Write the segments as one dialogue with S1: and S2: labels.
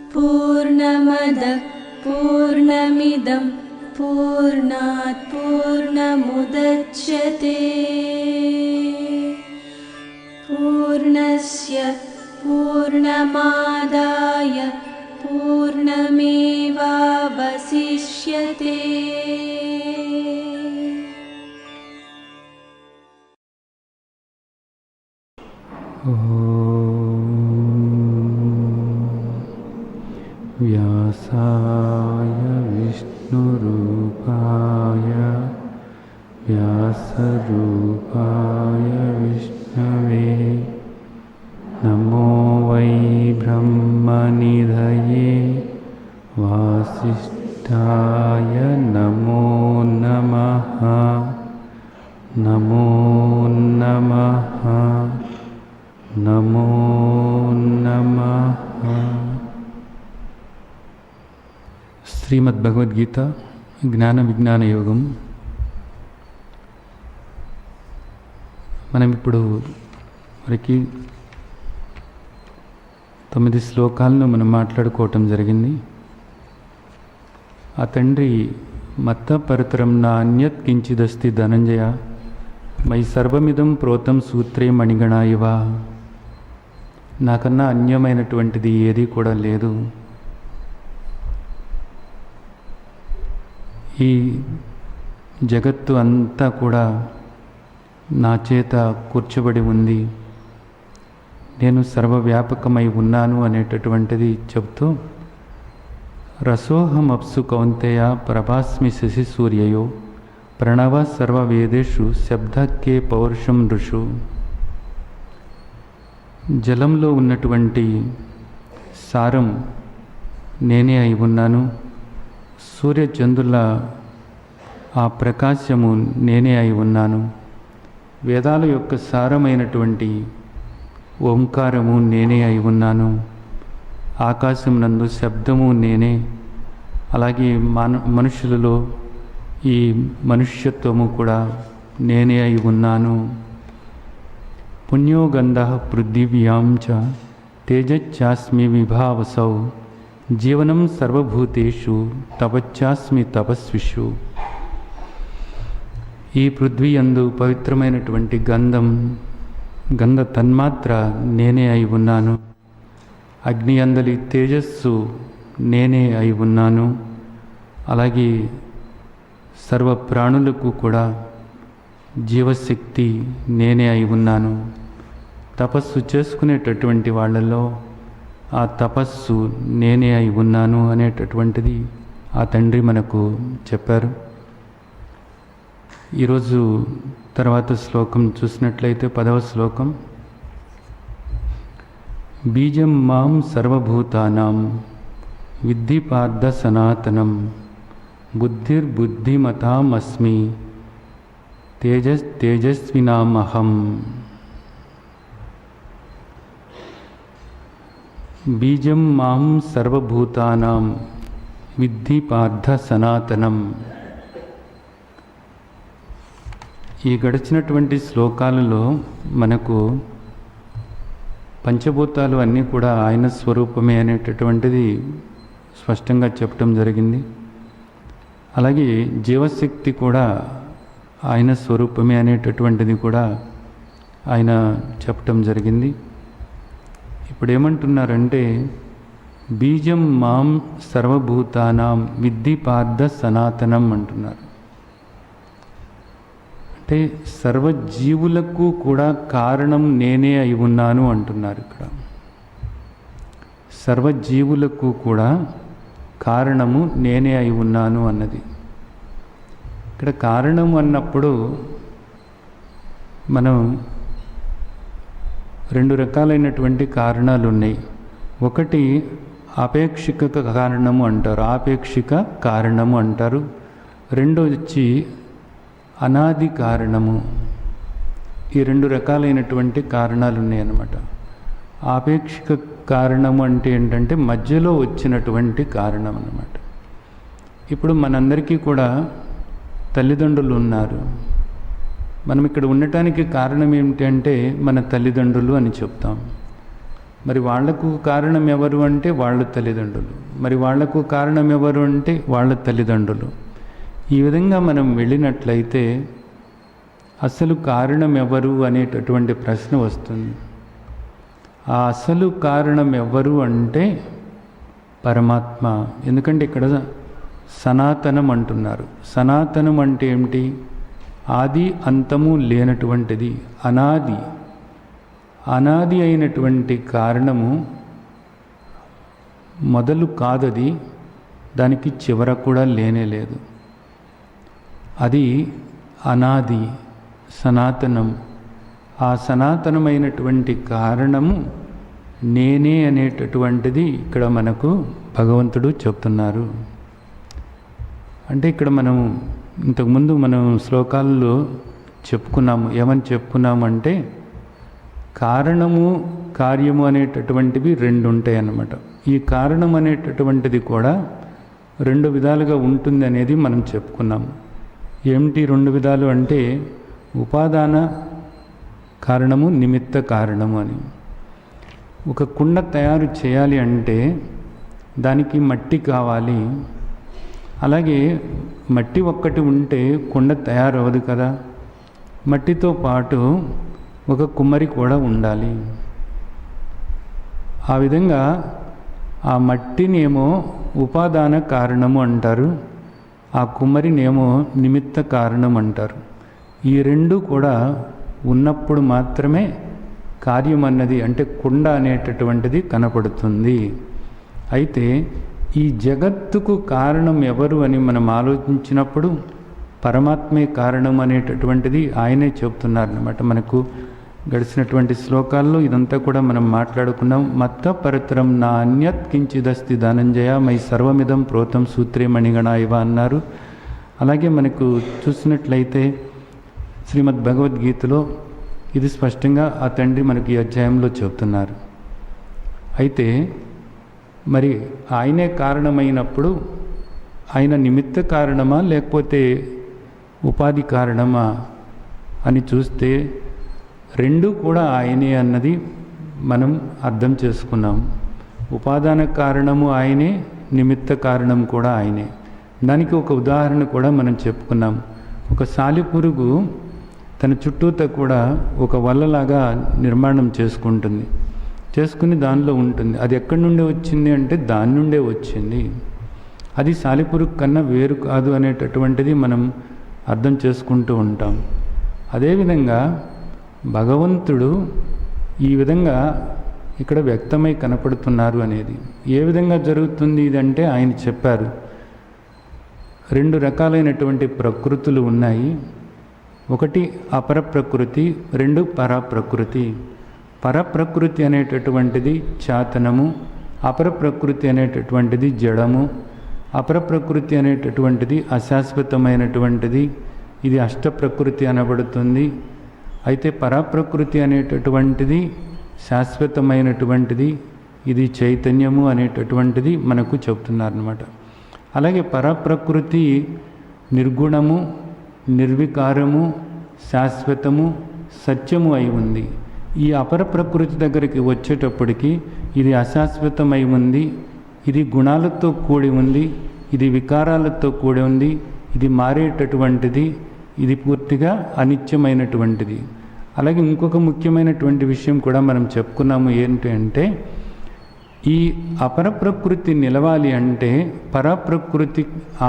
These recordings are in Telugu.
S1: पूर्णमदः पूर्णमिदं पूर्णात् पूर्णमुदच्यते पूर्णस्य पूर्णमादाय पूर्णमेवावशिष्यते।
S2: व्यासाय विष्णुरूपाय व्यासरूपाय विष्णवे नमो वै ब्रह्मनिधये वासिष्ठाय नमो नमः। नमो नमः नमो नमः। శ్రీమద్ భగవద్గీత జ్ఞాన విజ్ఞాన యోగం. మనం ఇప్పుడు వరకు 9 శ్లోకాలను మనం మాట్లాడుకోవటం జరిగింది. ఆ తండ్రి మత్త పరతరం నాన్యత్ కించిదస్తి ధనంజయ మై సర్వమిదం ప్రోతం సూత్రే మణిగణా ఇవ. నాకన్నా అన్యమైనటువంటిది ఏది కూడా లేదు. ఈ జగత్తు అంతా కూడా నా చేత కూర్చబడి ఉంది. నేను సర్వవ్యాపకమై ఉన్నాను అనేటటువంటిది చెబుతూ రసోహమప్సు కౌంతేయ ప్రభాస్మి శశి సూర్యయో ప్రణవ సర్వవేదేషు శబ్దకే పౌరుషం ఋషు. జలంలో ఉన్నటువంటి సారం నేనే అయి ఉన్నాను. సూర్యచంద్రుల ఆ ప్రకాశము నేనే అయి ఉన్నాను. వేదాల యొక్క సారమైనటువంటి ఓంకారము నేనే అయి ఉన్నాను. ఆకాశం నందు శబ్దము నేనే. అలాగే మనుషులలో ఈ మనుష్యత్వము కూడా నేనే అయి ఉన్నాను. పుణ్యోగంధ పృథివ్యాం చ తేజశ్చాస్మి విభావసౌ జీవనం సర్వభూతేషు తపశ్చాస్మి తపస్విషు. ఈ పృథ్వీ యందు పవిత్రమైనటువంటి గంధ తన్మాత్ర నేనే అయి ఉన్నాను. అగ్ని అందలి తేజస్సు నేనే అయి ఉన్నాను. అలాగే సర్వ ప్రాణులకు కూడా జీవశక్తి నేనే అయి ఉన్నాను. తపస్సు చేసుకునేటటువంటి వాళ్ళల్లో ఆ తపస్సు నేనే అయి ఉన్నాను అనేటటువంటిది ఆ తండ్రి మనకు చెప్పారు. ఈరోజు తర్వాత శ్లోకం చూసినట్లయితే 10వ శ్లోకం. బీజం మాం సర్వభూతానాం విద్ధి పార్థ సనాతనం బుద్ధిర్బుద్ధిమతామస్మి తేజస్వినామహం. బీజం మాం సర్వభూతానాం విద్ధి పార్థ సనాతనం. ఈ గడిచినటువంటి శ్లోకాలలో మనకు పంచభూతాలు అన్నీ కూడా ఆయన స్వరూపమే అనేటటువంటిది స్పష్టంగా చెప్పడం జరిగింది. అలాగే జీవశక్తి కూడా ఆయన స్వరూపమే అనేటటువంటిది కూడా ఆయన చెప్పటం జరిగింది. ఇప్పుడు ఏమంటున్నారంటే బీజం మాం సర్వభూతానాం విద్ధి పార్థ సనాతనం అంటున్నారు. అంటే సర్వజీవులకు కూడా కారణం నేనే అయి ఉన్నాను అంటున్నారు. ఇక్కడ సర్వజీవులకు కూడా కారణము నేనే అయి ఉన్నాను అన్నది. ఇక్కడ కారణం అన్నప్పుడు మనం 2 రకాలైనటువంటి కారణాలు ఉన్నాయి. ఒకటి ఆపేక్షిక కారణము అంటారు, ఆపేక్షిక కారణము అంటారు. రెండోది వచ్చి అనాది కారణము. ఈ 2 రకాలైనటువంటి కారణాలు ఉన్నాయన్నమాట. ఆపేక్షిక కారణము అంటే ఏంటంటే మధ్యలో వచ్చినటువంటి కారణం అన్నమాట. ఇప్పుడు మనందరికీ కూడా తల్లిదండ్రులు ఉన్నారు. మనం ఇక్కడ ఉండటానికి కారణం ఏమిటి అంటే మన తల్లిదండ్రులు అని చెప్తాం. మరి వాళ్లకు కారణం ఎవరు అంటే వాళ్ళ తల్లిదండ్రులు, మరి వాళ్లకు కారణం ఎవరు అంటే వాళ్ళ తల్లిదండ్రులు. ఈ విధంగా మనం వెళ్ళినట్లయితే అసలు కారణం ఎవరు అనేటటువంటి ప్రశ్న వస్తుంది. ఆ అసలు కారణం ఎవరు అంటే పరమాత్మ. ఎందుకంటే ఇక్కడ సనాతనం అంటున్నారు. సనాతనం అంటే ఏమిటి? ఆది అంతము లేనటువంటిది, అనాది. అనాది అయినటువంటి కారణము మొదలు కాదది, దానికి చివర కూడా లేనే లేదు. అది అనాది, సనాతనం. ఆ సనాతనమైనటువంటి కారణము నేనే అనేటటువంటిది ఇక్కడ మనకు భగవంతుడు చెప్తున్నారు. అంటే ఇక్కడ మనం ఇంతకుముందు మనం శ్లోకాల్లో చెప్పుకున్నాము. ఏమని చెప్పుకున్నామంటే కారణము కార్యము అనేటటువంటివి రెండు ఉంటాయి అన్నమాట. ఈ కారణం అనేటటువంటిది కూడా రెండు విధాలుగా ఉంటుంది అనేది మనం చెప్పుకున్నాము. ఏమిటి రెండు విధాలు అంటే ఉపాదాన కారణము, నిమిత్త కారణము అని. ఒక కుండ తయారు చేయాలి అంటే దానికి మట్టి కావాలి. అలాగే మట్టి ఒక్కటి ఉంటే కుండ తయారవదు కదా. మట్టితో పాటు ఒక కుమ్మరి కూడా ఉండాలి. ఆ విధంగా ఆ మట్టినేమో ఉపాదాన కారణము అంటారు, ఆ కుమ్మరినేమో నిమిత్త కారణం అంటారు. ఈ రెండు కూడా ఉన్నప్పుడు మాత్రమే కార్యం అన్నది అంటే కుండ అనేటటువంటిది కనపడుతుంది. అయితే ఈ జగత్తుకు కారణం ఎవరు అని మనం ఆలోచించినప్పుడు పరమాత్మే కారణం అనేటటువంటిది ఆయనే చెప్తున్నారన్నమాట. మనకు గడిచినటువంటి శ్లోకాల్లో ఇదంతా కూడా మనం మాట్లాడుకున్నాం. మత్త పరతరం నా అన్యత్ కించిదస్తి ధనంజయ మై సర్వమిదం ప్రోతం సూత్రే మణిగణ ఇవ అన్నారు. అలాగే మనకు చూసినట్లయితే శ్రీమద్ భగవద్గీతలో ఇది స్పష్టంగా ఆ తండ్రి మనకి ఈ అధ్యాయంలో చెప్తున్నారు. అయితే మరి ఆయనే కారణమైనప్పుడు ఆయన నిమిత్త కారణమా లేకపోతే ఉపాధి కారణమా అని చూస్తే రెండు కూడా ఆయనే అన్నది మనం అర్థం చేసుకున్నాం. ఉపాదాన కారణము ఆయనే, నిమిత్త కారణం కూడా ఆయనే. దానికి ఒక ఉదాహరణ కూడా మనం చెప్పుకున్నాం. ఒక సాలిపురుగు తన చుట్టూతో కూడా ఒక వలలాగా నిర్మాణం చేసుకుని దానిలో ఉంటుంది. అది ఎక్కడి నుండి వచ్చింది అంటే దాని నుండే వచ్చింది. అది సాలిపురుగు కన్నా వేరు కాదు అనేటటువంటిది మనం అర్థం చేసుకుంటూ ఉంటాం. అదేవిధంగా భగవంతుడు ఈ విధంగా ఇక్కడ వ్యక్తమై కనపడుతున్నారు అనేది ఏ విధంగా జరుగుతుంది ఇదంటే ఆయన చెప్పారు. రెండు రకాలైనటువంటి ప్రకృతులు ఉన్నాయి. ఒకటి అపర ప్రకృతి, రెండు పరప్రకృతి. పరప్రకృతి అనేటటువంటిది చాతనము, అపర ప్రకృతి అనేటటువంటిది జడము. అపర ప్రకృతి అనేటటువంటిది అశాశ్వతమైనటువంటిది, ఇది అష్టప్రకృతి అనబడుతుంది. అయితే పరప్రకృతి అనేటటువంటిది శాశ్వతమైనటువంటిది, ఇది చైతన్యము అనేటటువంటిది మనకు చెప్తున్నారన్నమాట. అలాగే పరప్రకృతి నిర్గుణము, నిర్వికారము, శాశ్వతము, సత్యము అయి ఉంది. ఈ అపర ప్రకృతి దగ్గరికి వచ్చేటప్పటికి ఇది అశాశ్వతమై ఉంది, ఇది గుణాలతో కూడి ఉంది, ఇది వికారాలతో కూడి ఉంది, ఇది మారేటటువంటిది, ఇది పూర్తిగా అనిత్యమైనటువంటిది. అలాగే ఇంకొక ముఖ్యమైనటువంటి విషయం కూడా మనం చెప్పుకున్నాము. ఏంటి అంటే ఈ అపర ప్రకృతి నిలవాలి అంటే పరప్రకృతి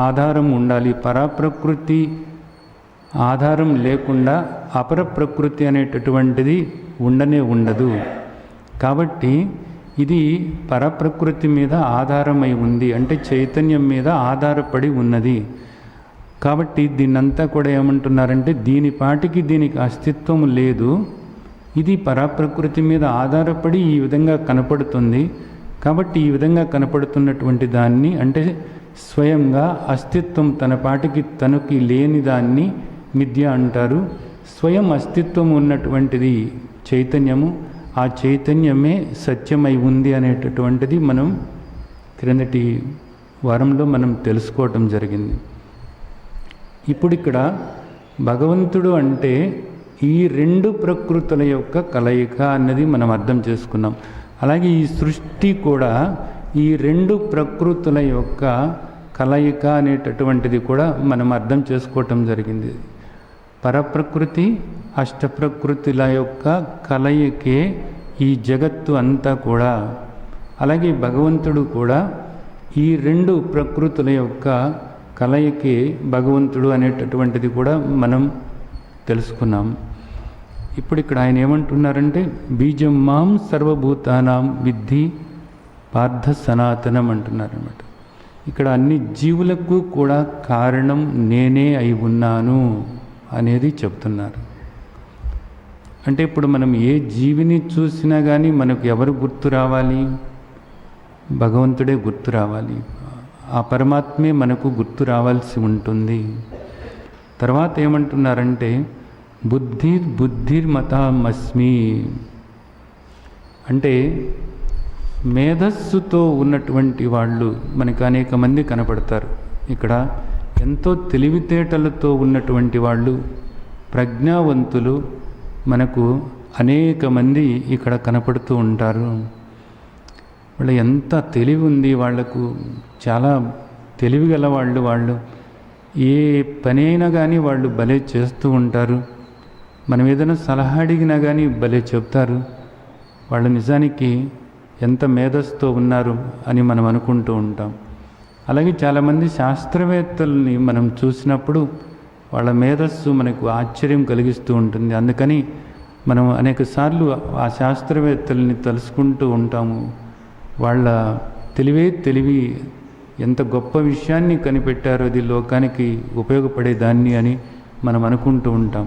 S2: ఆధారం ఉండాలి. పరప్రకృతి ఆధారం లేకుండా అపర ప్రకృతి అనేటటువంటిది ఉండనే ఉండదు. కాబట్టి ఇది పరప్రకృతి మీద ఆధారమై ఉంది, అంటే చైతన్యం మీద ఆధారపడి ఉన్నది. కాబట్టి దీన్నంతా కూడా ఏమంటున్నారంటే దీని పాటికి దీనికి అస్తిత్వం లేదు, ఇది పరప్రకృతి మీద ఆధారపడి ఈ విధంగా కనపడుతుంది. కాబట్టి ఈ విధంగా కనపడుతున్నటువంటి దాన్ని అంటే స్వయంగా అస్తిత్వం తన పాటికి తనకి లేని దాన్ని మిథ్య అంటారు. స్వయం అస్తిత్వం ఉన్నటువంటిది చైతన్యము, ఆ చైతన్యమే సత్యమై ఉంది అనేటటువంటిది మనం క్రిందటి వారంలో మనం తెలుసుకోవటం జరిగింది. ఇప్పుడు ఇక్కడ భగవంతుడు అంటే ఈ రెండు ప్రకృతుల యొక్క కలయిక అన్నది మనం అర్థం చేసుకున్నాం. అలాగే ఈ సృష్టి కూడా ఈ రెండు ప్రకృతుల యొక్క కలయిక అనేటటువంటిది కూడా మనం అర్థం చేసుకోవటం జరిగింది. పరప్రకృతి అష్టప్రకృతుల యొక్క కలయికే ఈ జగత్తు అంతా కూడా. అలాగే భగవంతుడు కూడా ఈ రెండు ప్రకృతుల యొక్క కలయికే భగవంతుడు అనేటటువంటిది కూడా మనం తెలుసుకున్నాం. ఇప్పుడు ఇక్కడ ఆయన ఏమంటున్నారంటే బీజం మాం సర్వభూతానాం విద్ధి పార్థ సనాతనం అంటున్నారన్నమాట. ఇక్కడ అన్ని జీవులకు కూడా కారణం నేనే అయి ఉన్నాను అనేది చెప్తున్నారు. అంటే ఇప్పుడు మనం ఏ జీవిని చూసినా కానీ మనకు ఎవరు గుర్తు రావాలి? భగవంతుడే గుర్తు రావాలి. ఆ పరమాత్మే మనకు గుర్తు రావాల్సి ఉంటుంది. తర్వాత ఏమంటున్నారంటే బుద్ధిర్మతామస్మి అంటే మేధస్సుతో ఉన్నటువంటి వాళ్ళు మనకు అనేక మంది కనపడతారు. ఇక్కడ ఎంతో తెలివితేటలతో ఉన్నటువంటి వాళ్ళు, ప్రజ్ఞావంతులు మనకు అనేక మంది ఇక్కడ కనపడుతూ ఉంటారు. వాళ్ళు ఎంత తెలివి ఉంది వాళ్లకు, చాలా తెలివిగల వాళ్ళు ఏ పని అయినా కానీ వాళ్ళు భలే చేస్తూ ఉంటారు. మనం ఏదైనా సలహా అడిగినా కానీ భలే చెప్తారు. వాళ్ళు నిజానికి ఎంత మేధస్సుతో ఉన్నారు అని మనం అనుకుంటూ ఉంటాం. అలాగే చాలామంది శాస్త్రవేత్తల్ని మనం చూసినప్పుడు వాళ్ళ మేధస్సు మనకు ఆశ్చర్యం కలిగిస్తూ ఉంటుంది. అందుకని మనం అనేక సార్లు ఆ శాస్త్రవేత్తల్ని తలుసుకుంటూ ఉంటాము. వాళ్ళ తెలివి ఎంత గొప్ప విషయాన్ని కనిపెట్టారో అది లోకానికి ఉపయోగపడేదాన్ని అని మనం అనుకుంటూ ఉంటాం.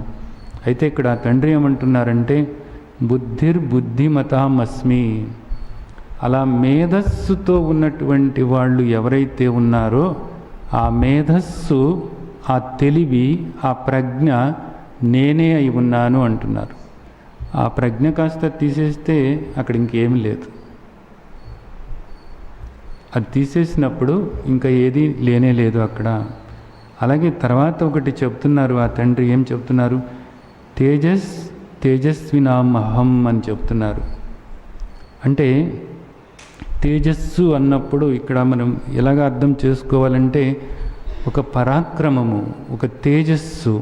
S2: అయితే ఇక్కడ తండ్రి ఏమంటున్నారంటే బుద్ధిమతామస్మి. అలా మేధస్సుతో ఉన్నటువంటి వాళ్ళు ఎవరైతే ఉన్నారో ఆ మేధస్సు, ఆ తెలివి, ఆ ప్రజ్ఞ నేనే అయి ఉన్నాను అంటున్నారు. ఆ ప్రజ్ఞ కాస్త తీసేస్తే అక్కడ ఇంకేమీ లేదు. అది తీసేసినప్పుడు ఇంకా ఏది లేనే లేదు అక్కడ. అలాగే తర్వాత ఒకటి చెప్తున్నారు ఆ తండ్రి. ఏం చెప్తున్నారు? తేజస్వినామహం అని చెప్తున్నారు. అంటే తేజస్సు అన్నప్పుడు ఇక్కడ మనం ఎలాగ అర్థం చేసుకోవాలంటే ఒక పరాక్రమము, ఒక తేజస్సు,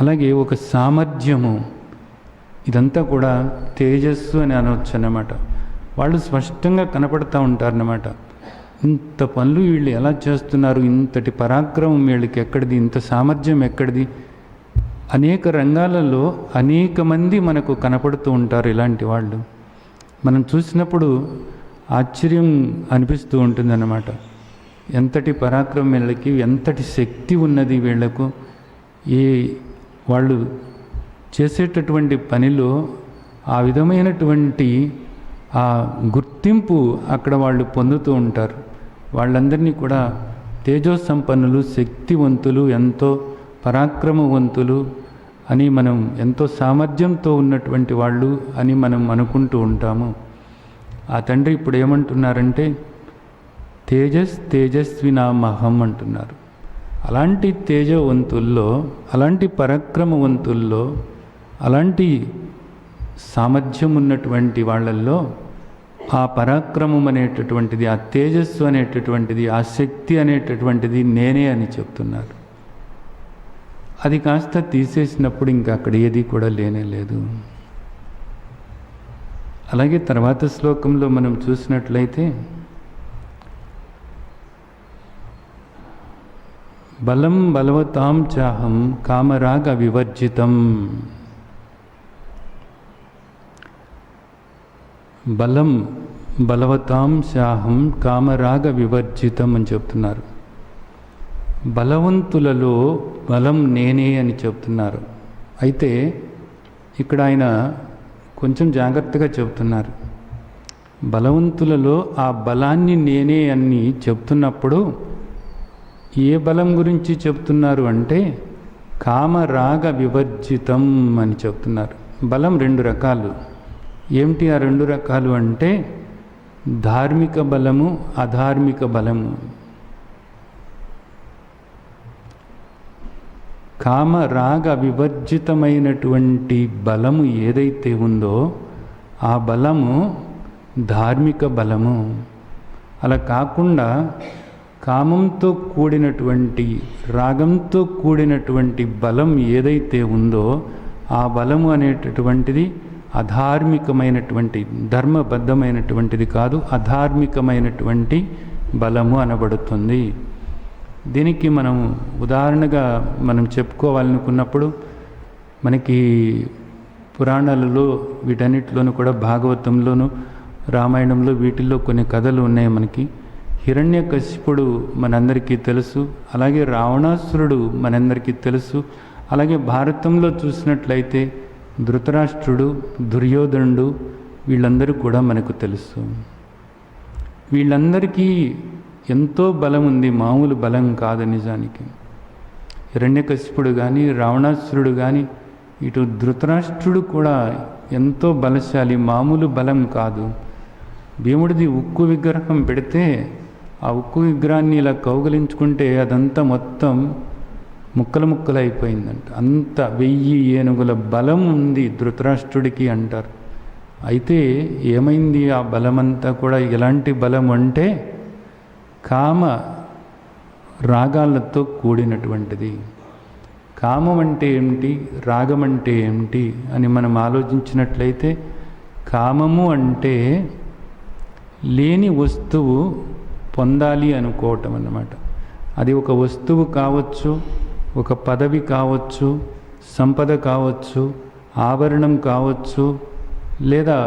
S2: అలాగే ఒక సామర్థ్యము, ఇదంతా కూడా తేజస్సు అని అనవచ్చు అన్నమాట. వాళ్ళు స్పష్టంగా కనపడుతూ ఉంటారన్నమాట. ఇంత పనులు వీళ్ళు ఎలా చేస్తున్నారు, ఇంతటి పరాక్రమం వీళ్ళకి ఎక్కడిది, ఇంత సామర్థ్యం ఎక్కడిది? అనేక రంగాలలో అనేక మంది మనకు కనపడుతూ ఉంటారు. ఇలాంటి వాళ్ళు మనం చూసినప్పుడు ఆశ్చర్యం అనిపిస్తూ ఉంటుందన్నమాట. ఎంతటి పరాక్రమం వీళ్ళకి, ఎంతటి శక్తి ఉన్నది వీళ్లకు. వాళ్ళు చేసేటటువంటి పనిలో ఆ విధమైనటువంటి ఆ గుర్తింపు అక్కడ వాళ్ళు పొందుతూ ఉంటారు. వాళ్ళందరినీ కూడా తేజోసంపన్నులు, శక్తివంతులు, ఎంతో పరాక్రమవంతులు అని మనం, ఎంతో సామర్థ్యంతో ఉన్నటువంటి వాళ్ళు అని మనం అనుకుంటూ ఉంటాము. ఆ తండ్రి ఇప్పుడు ఏమంటున్నారంటే తేజస్వినామహం అంటున్నారు. అలాంటి తేజవంతుల్లో, అలాంటి పరాక్రమవంతుల్లో, అలాంటి సామర్థ్యం ఉన్నటువంటి వాళ్ళల్లో ఆ పరాక్రమం అనేటటువంటిది, ఆ తేజస్సు అనేటటువంటిది, ఆ శక్తి అనేటటువంటిది నేనే అని చెప్తున్నారు. అది కాస్త తీసేసినప్పుడు ఇంకా అక్కడ ఏది కూడా లేనే లేదు. అలాగే తర్వాత శ్లోకంలో మనం చూసినట్లయితే బలం బలవతాం చాహం కామరాగ వివర్జితం. బలం బలవతాం చాహం కామరాగ వివర్జితం అని చెప్తున్నారు. బలవంతులలో బలం నేనే అని చెప్తున్నారు. అయితే ఇక్కడ ఆయన కొంచెం జాగ్రత్తగా చెప్తున్నారు. బలవంతులలో ఆ బలాన్ని నేనే అని చెప్తున్నప్పుడు ఏ బలం గురించి చెప్తున్నారు అంటే కామరాగ వివర్జితం అని చెప్తున్నారు. బలం రెండు రకాలు. ఏమిటి ఆ రెండు రకాలు అంటే ధార్మిక బలము, అధార్మిక బలము. కామ రాగ వివర్జితమైనటువంటి బలము ఏదైతే ఉందో ఆ బలము ధార్మిక బలము. అలా కాకుండా కామంతో కూడినటువంటి రాగంతో కూడినటువంటి బలం ఏదైతే ఉందో ఆ బలము అనేటటువంటిది అధార్మికమైనటువంటి, ధర్మబద్ధమైనటువంటిది కాదు, అధార్మికమైనటువంటి బలము అనబడుతుంది. దీనికి మనం ఉదాహరణగా మనం చెప్పుకోవాలనుకున్నప్పుడు మనకి పురాణాలలో వీటన్నిటిలోనూ కూడా భాగవతంలోను రామాయణంలో వీటిల్లో కొన్ని కథలు ఉన్నాయి మనకి. హిరణ్యకశిపుడు మనందరికీ తెలుసు, అలాగే రావణాసురుడు మనందరికీ తెలుసు. అలాగే భారతంలో చూసినట్లయితే ధృతరాష్ట్రుడు, దుర్యోధనుడు వీళ్ళందరూ కూడా మనకు తెలుసు. వీళ్ళందరికీ ఎంతో బలం ఉంది, మామూలు బలం కాదు నిజానికి. హిరణ్యకశిపుడు కానీ రావణాసురుడు కానీ ఇటు ధృతరాష్ట్రుడు కూడా ఎంతో బలశాలి, మామూలు బలం కాదు. భీముడిది ఉక్కు విగ్రహం పెడితే ఆ ఉక్కు విగ్రహాన్ని ఇలా కౌగలించుకుంటే అదంతా మొత్తం ముక్కలు ముక్కలు అయిపోయిందంట. అంత 1000 ఏనుగుల బలం ఉంది ధృతరాష్ట్రుడికి అంటారు. అయితే ఏమైంది ఆ బలమంతా కూడా? ఎలాంటి బలం అంటే కామ రాగాలతో కూడినటువంటిది. కామం అంటే ఏమిటి, రాగం అంటే ఏమిటి అని మనం ఆలోచించినట్లయితే కామము అంటే లేని వస్తువు పొందాలి అనుకోవటం అన్నమాట. అది ఒక వస్తువు కావచ్చు, ఒక పదవి కావచ్చు, సంపద కావచ్చు, ఆభరణం కావచ్చు, లేదా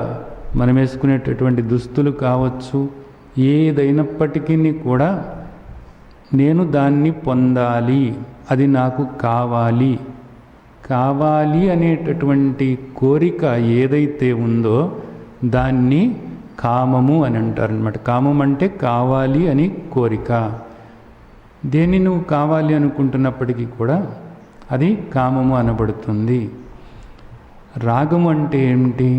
S2: మనం వేసుకునేటటువంటి దుస్తులు కావచ్చు. ఏదైనప్పటికీ కూడా నేను దాన్ని పొందాలి, అది నాకు కావాలి, కావాలి అనేటటువంటి కోరిక ఏదైతే ఉందో దాన్ని కామము అని అంటారనమాట. కామం అంటే కావాలి అని కోరిక. దేన్ని నువ్వు కావాలి అనుకుంటున్నప్పటికీ కూడా అది కామము అనబడుతుంది. రాగము అంటే ఏమిటి?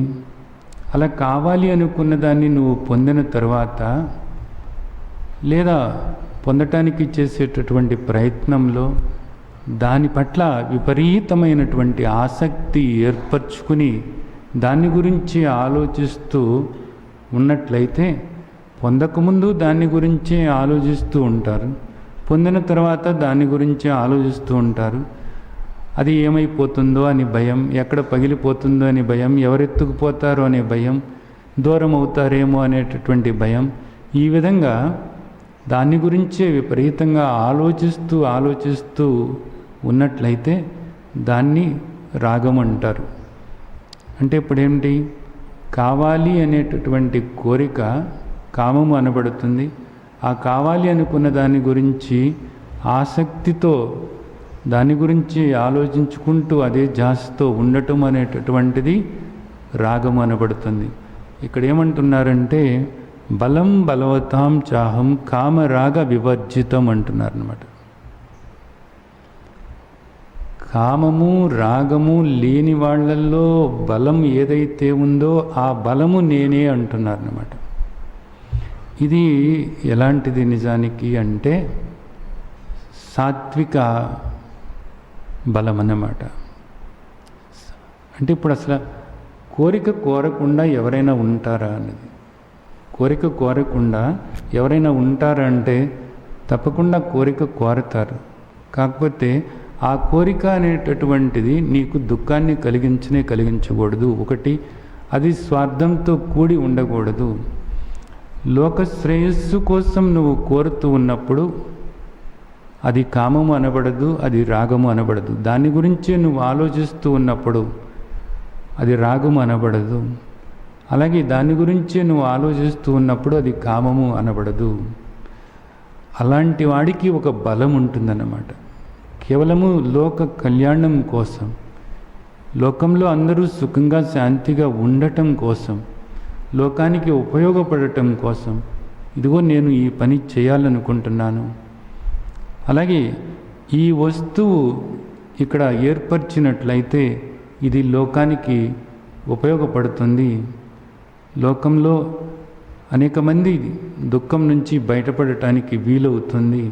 S2: అలా కావాలి అనుకున్న దాన్ని నువ్వు పొందిన తర్వాత లేదా పొందటానికి చేసేటటువంటి ప్రయత్నంలో దాని పట్ల విపరీతమైనటువంటి ఆసక్తి ఏర్పరచుకుని దాని గురించి ఆలోచిస్తూ ఉన్నట్లయితే పొందకముందు దాని గురించే ఆలోచిస్తూ ఉంటారు, పొందిన తర్వాత దాని గురించే ఆలోచిస్తూ ఉంటారు. అది ఏమైపోతుందో అని భయం, ఎక్కడ పగిలిపోతుందో అని భయం, ఎవరెత్తుకుపోతారో అనే భయం, దూరం అవుతారేమో అనేటటువంటి భయం. ఈ విధంగా దాని గురించే విపరీతంగా ఆలోచిస్తూ ఉన్నట్లయితే దాన్ని రాగం అంటారు. అంటే ఇప్పుడేమిటి? కావాలి అనేటటువంటి కోరిక కామము అనబడుతుంది. ఆ కావాలి అనుకున్న దాని గురించి ఆసక్తితో దాని గురించి ఆలోచించుకుంటూ అదే ధ్యాసతో ఉండటం అనేటటువంటిది రాగము అనబడుతుంది. ఇక్కడ ఏమంటున్నారంటే బలం బలవతాం చాహం కామరాగ వివర్జితం అంటున్నారు అన్నమాట. కామము రాగము లేని వాళ్ళల్లో బలం ఏదైతే ఉందో ఆ బలము నేనే అంటున్నారు అన్నమాట. ఇది ఎలాంటిది నిజానికి అంటే సాత్విక బలం అన్నమాట. అంటే ఇప్పుడు అసలు కోరిక కోరకుండా ఎవరైనా ఉంటారా అన్నది. కోరిక కోరకుండా ఎవరైనా ఉంటారా అంటే తప్పకుండా కోరిక కోరతారు. కాకపోతే ఆ కోరిక అనేటటువంటిది నీకు దుఃఖాన్ని కలిగించకూడదు. ఒకటి, అది స్వార్థంతో కూడి ఉండకూడదు. లోక శ్రేయస్సు కోసం నువ్వు కోరుతూ ఉన్నప్పుడు అది కామము అనబడదు, అది రాగము అనబడదు. దాని గురించే నువ్వు ఆలోచిస్తూ ఉన్నప్పుడు అది రాగము అనబడదు. అలాగే దాని గురించే నువ్వు ఆలోచిస్తూ ఉన్నప్పుడు అది కామము అనబడదు. అలాంటి వాడికి ఒక బలం ఉంటుందన్నమాట. కేవలము లోక కళ్యాణం కోసం, లోకంలో అందరూ సుఖంగా శాంతిగా ఉండటం కోసం, లోకానికి ఉపయోగపడటం కోసం ఇదిగో నేను ఈ పని చేయాలనుకుంటున్నాను. అలాగే ఈ వస్తువు ఇక్కడ ఏర్పరిచినట్లయితే ఇది లోకానికి ఉపయోగపడుతుంది, లోకంలో అనేక మంది దుఃఖం నుంచి బయటపడటానికి వీలవుతుంది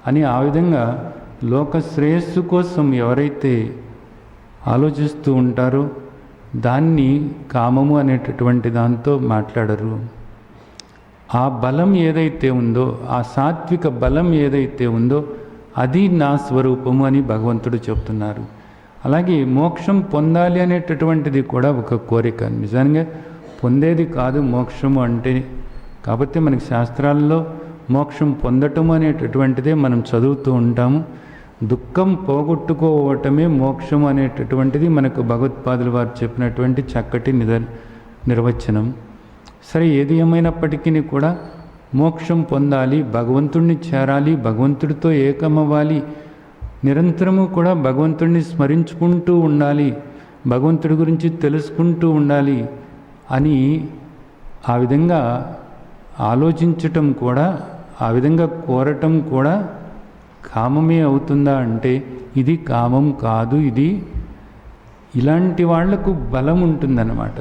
S2: అని ఆ విధంగా లోక శ్రేయస్సు కోసం ఎవరైతే ఆలోచిస్తూ ఉంటారో దాన్ని కామము అనేటటువంటి దాంతో మాట్లాడరు. ఆ బలం ఏదైతే ఉందో, ఆ సాత్విక బలం ఏదైతే ఉందో అది నా స్వరూపము అని భగవంతుడు చెప్తున్నారు. అలాగే మోక్షం పొందాలి అనేటటువంటిది కూడా ఒక కోరిక. నిజంగా పొందేది కాదు మోక్షము అంటే. కాబట్టి మనకి శాస్త్రాల్లో మోక్షం పొందటం అనేటటువంటిదే మనం చదువుతూ ఉంటాము. దుఃఖం పోగొట్టుకోవటమే మోక్షం అనేటటువంటిది మనకు భగవత్పాదులు వారు చెప్పినటువంటి చక్కటి నిర్వచనం. సరే, ఏది ఏమైనప్పటికీ కూడా మోక్షం పొందాలి, భగవంతుడిని చేరాలి, భగవంతుడితో ఏకమవ్వాలి, నిరంతరము కూడా భగవంతుడిని స్మరించుకుంటూ ఉండాలి, భగవంతుడి గురించి తెలుసుకుంటూ ఉండాలి అని ఆ విధంగా ఆలోచించటం కూడా, ఆ విధంగా కోరటం కూడా కామమే అవుతుందా అంటే ఇది కామం కాదు. ఇది ఇలాంటి వాళ్లకు బలం ఉంటుందన్నమాట.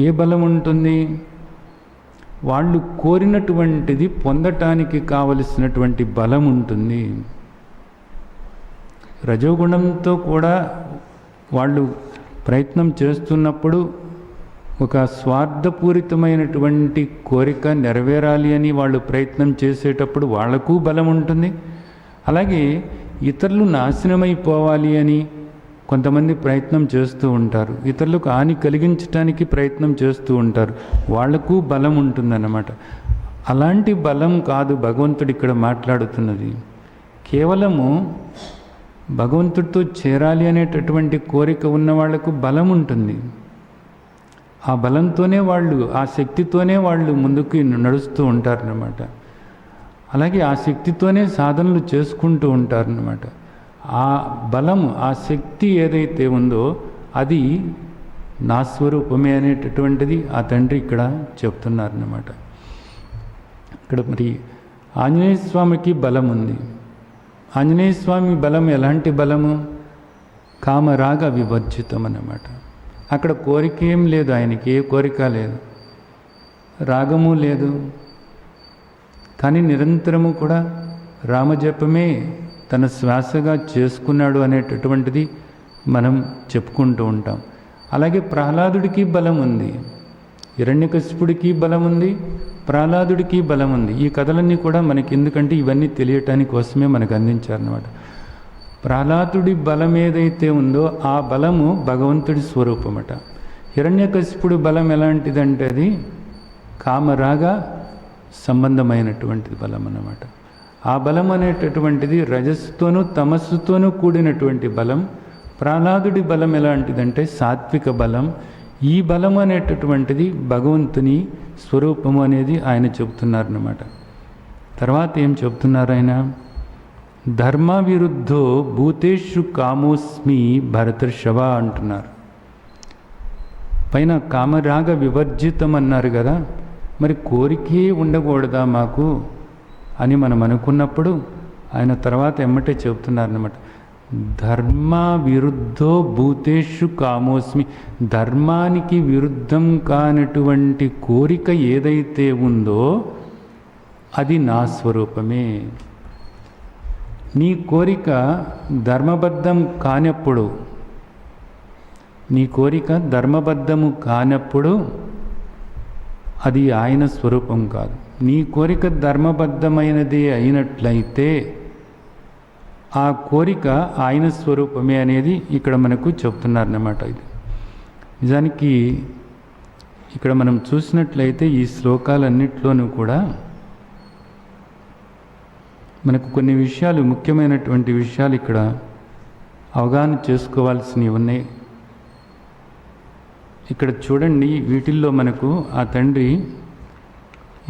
S2: ఏ బలం ఉంటుంది? వాళ్ళు కోరినటువంటిది పొందటానికి కావలసినటువంటి బలం ఉంటుంది. రజోగుణంతో కూడా వాళ్ళు ప్రయత్నం చేస్తున్నప్పుడు ఒక స్వార్థపూరితమైనటువంటి కోరిక నెరవేరాలి అని వాళ్ళు ప్రయత్నం చేసేటప్పుడు వాళ్లకు బలం ఉంటుంది. అలాగే ఇతరులు నాశనమైపోవాలి అని కొంతమంది ప్రయత్నం చేస్తూ ఉంటారు, ఇతరులకు హాని కలిగించడానికి ప్రయత్నం చేస్తూ ఉంటారు, వాళ్లకు బలం ఉంటుందన్నమాట. అలాంటి బలం కాదు భగవంతుడు ఇక్కడ మాట్లాడుతున్నది. కేవలము భగవంతుడితో చేరాలి అనేటటువంటి కోరిక ఉన్న వాళ్లకు బలం ఉంటుంది. ఆ బలంతోనే వాళ్ళు, ఆ శక్తితోనే వాళ్ళు ముందుకు నడుస్తూ ఉంటారన్నమాట. అలాగే ఆ శక్తితోనే సాధనలు చేసుకుంటూ ఉంటారన్నమాట. ఆ బలం, ఆ శక్తి ఏదైతే ఉందో అది నా స్వరూపమే అనేటటువంటిది ఆ తండ్రి ఇక్కడ చెప్తున్నారన్నమాట. ఇక్కడ మరి ఆంజనేయ స్వామికి బలం ఉంది. ఆంజనేయ స్వామి బలం ఎలాంటి బలము? కామరాగ వివర్జితం అన్నమాట. అక్కడ కోరిక ఏం లేదు, ఆయనకి ఏ కోరిక లేదు, రాగము లేదు, కానీ నిరంతరము కూడా రామజపమే తన శ్వాసగా చేసుకున్నాడు అనేటటువంటిది మనం చెప్పుకుంటూ ఉంటాం. అలాగే ప్రహ్లాదుడికి బలం ఉంది, హిరణ్యకశిపుడికి బలం ఉంది, ప్రహ్లాదుడికి బలం ఉంది. ఈ కథలన్నీ కూడా మనకి ఎందుకంటే ఇవన్నీ తెలియటానికి కోసమే మనకు అందించారన్నమాట. ప్రహ్లాదుడి బలం ఏదైతే ఉందో ఆ బలము భగవంతుడి స్వరూపమట. హిరణ్యకశిపుడి బలం ఎలాంటిదంటే అది కామరాగ సంబంధమైనటువంటిది బలం అన్నమాట. ఆ బలం అనేటటువంటిది రజస్సుతోనూ తమస్సుతోనూ కూడినటువంటి బలం. ప్రహ్లాదుడి బలం ఎలాంటిదంటే సాత్విక బలం. ఈ బలం అనేటటువంటిది భగవంతుని స్వరూపము అనేది ఆయన చెబుతున్నారన్నమాట. తర్వాత ఏం చెప్తున్నారు ఆయన? ధర్మ విరుద్ధో భూతేషు కామోస్మి భరతర్షభ అంటున్నారు. పైన కామరాగ వివర్జితం అన్నారు కదా, మరి కోరికే ఉండకూడదా మాకు అని మనం అనుకున్నప్పుడు ఆయన తర్వాత ఎమ్మటే చెబుతున్నారన్నమాట. ధర్మ విరుద్ధో భూతేషు కామోస్మి. ధర్మానికి విరుద్ధం కానటువంటి కోరిక ఏదైతే ఉందో అది నా స్వరూపమే. నీ కోరిక ధర్మబద్ధం కానప్పుడు, నీ కోరిక ధర్మబద్ధము కానప్పుడు అది ఆయన స్వరూపం కాదు. నీ కోరిక ధర్మబద్ధమైనదే అయినట్లయితే ఆ కోరిక ఆయన స్వరూపమే అనేది ఇక్కడ మనకు చెప్తున్నారన్నమాట. ఇది నిజానికి ఇక్కడ మనం చూసినట్లయితే ఈ శ్లోకాలన్నిట్లోనూ కూడా మనకు కొన్ని విషయాలు, ముఖ్యమైనటువంటి విషయాలు ఇక్కడ అవగాహన చేసుకోవాల్సినవి ఉన్నాయి. ఇక్కడ చూడండి, వీటిల్లో మనకు ఆ తండ్రి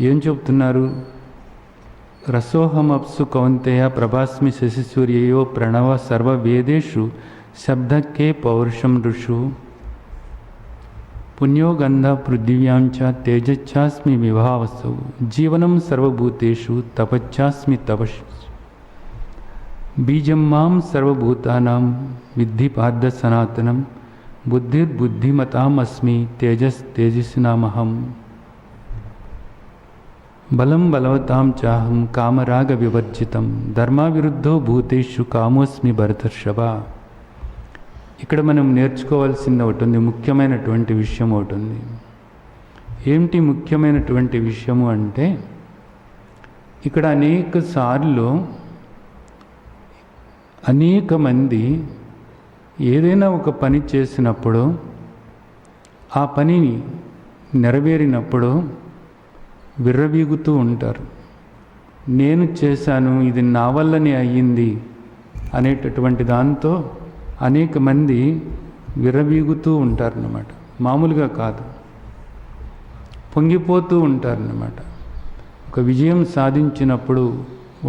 S2: ఏం చెప్తున్నారు? రసోహమప్సు కౌంతేయ ప్రభాస్మి శశిసూర్యయో ప్రణవ సర్వవేదేషు శబ్దకే పౌరుషం ఋషు పుణ్యోగంధ పృథివ్యాంచ తేజచ్చాస్మి విభావసు జీవనం సర్వభూతేషు తపచ్చాస్మి తపస్ బీజం మాం సర్వభూతానాం విద్ధి పార్థ సనాతనం బుద్ధిర్బుద్ధిమతాం అస్మి తేజస్ తేజస్వినామహం. బలం బలవతాం చాహం కామరాగ వివర్జితం ధర్మావిరుద్ధో భూతేషు కామోస్మి భరతర్షభ. ఇక్కడ మనం నేర్చుకోవాల్సింది ఒకటి ఉంది, ముఖ్యమైనటువంటి విషయం ఒకటి ఉంది. ఏమిటి ముఖ్యమైనటువంటి విషయము అంటే, ఇక్కడ అనేక సార్లు అనేక మంది ఏదైనా ఒక పని చేసినప్పుడు, ఆ పనిని నెరవేరినప్పుడు విర్రవీగుతూ ఉంటారు. నేను చేశాను, ఇది నా వల్లనే అయ్యింది అనేటటువంటి దాంతో అనేక మంది విర్రవీగుతూ ఉంటారన్నమాట. మామూలుగా కాదు, పొంగిపోతూ ఉంటారన్నమాట. ఒక విజయం సాధించినప్పుడు,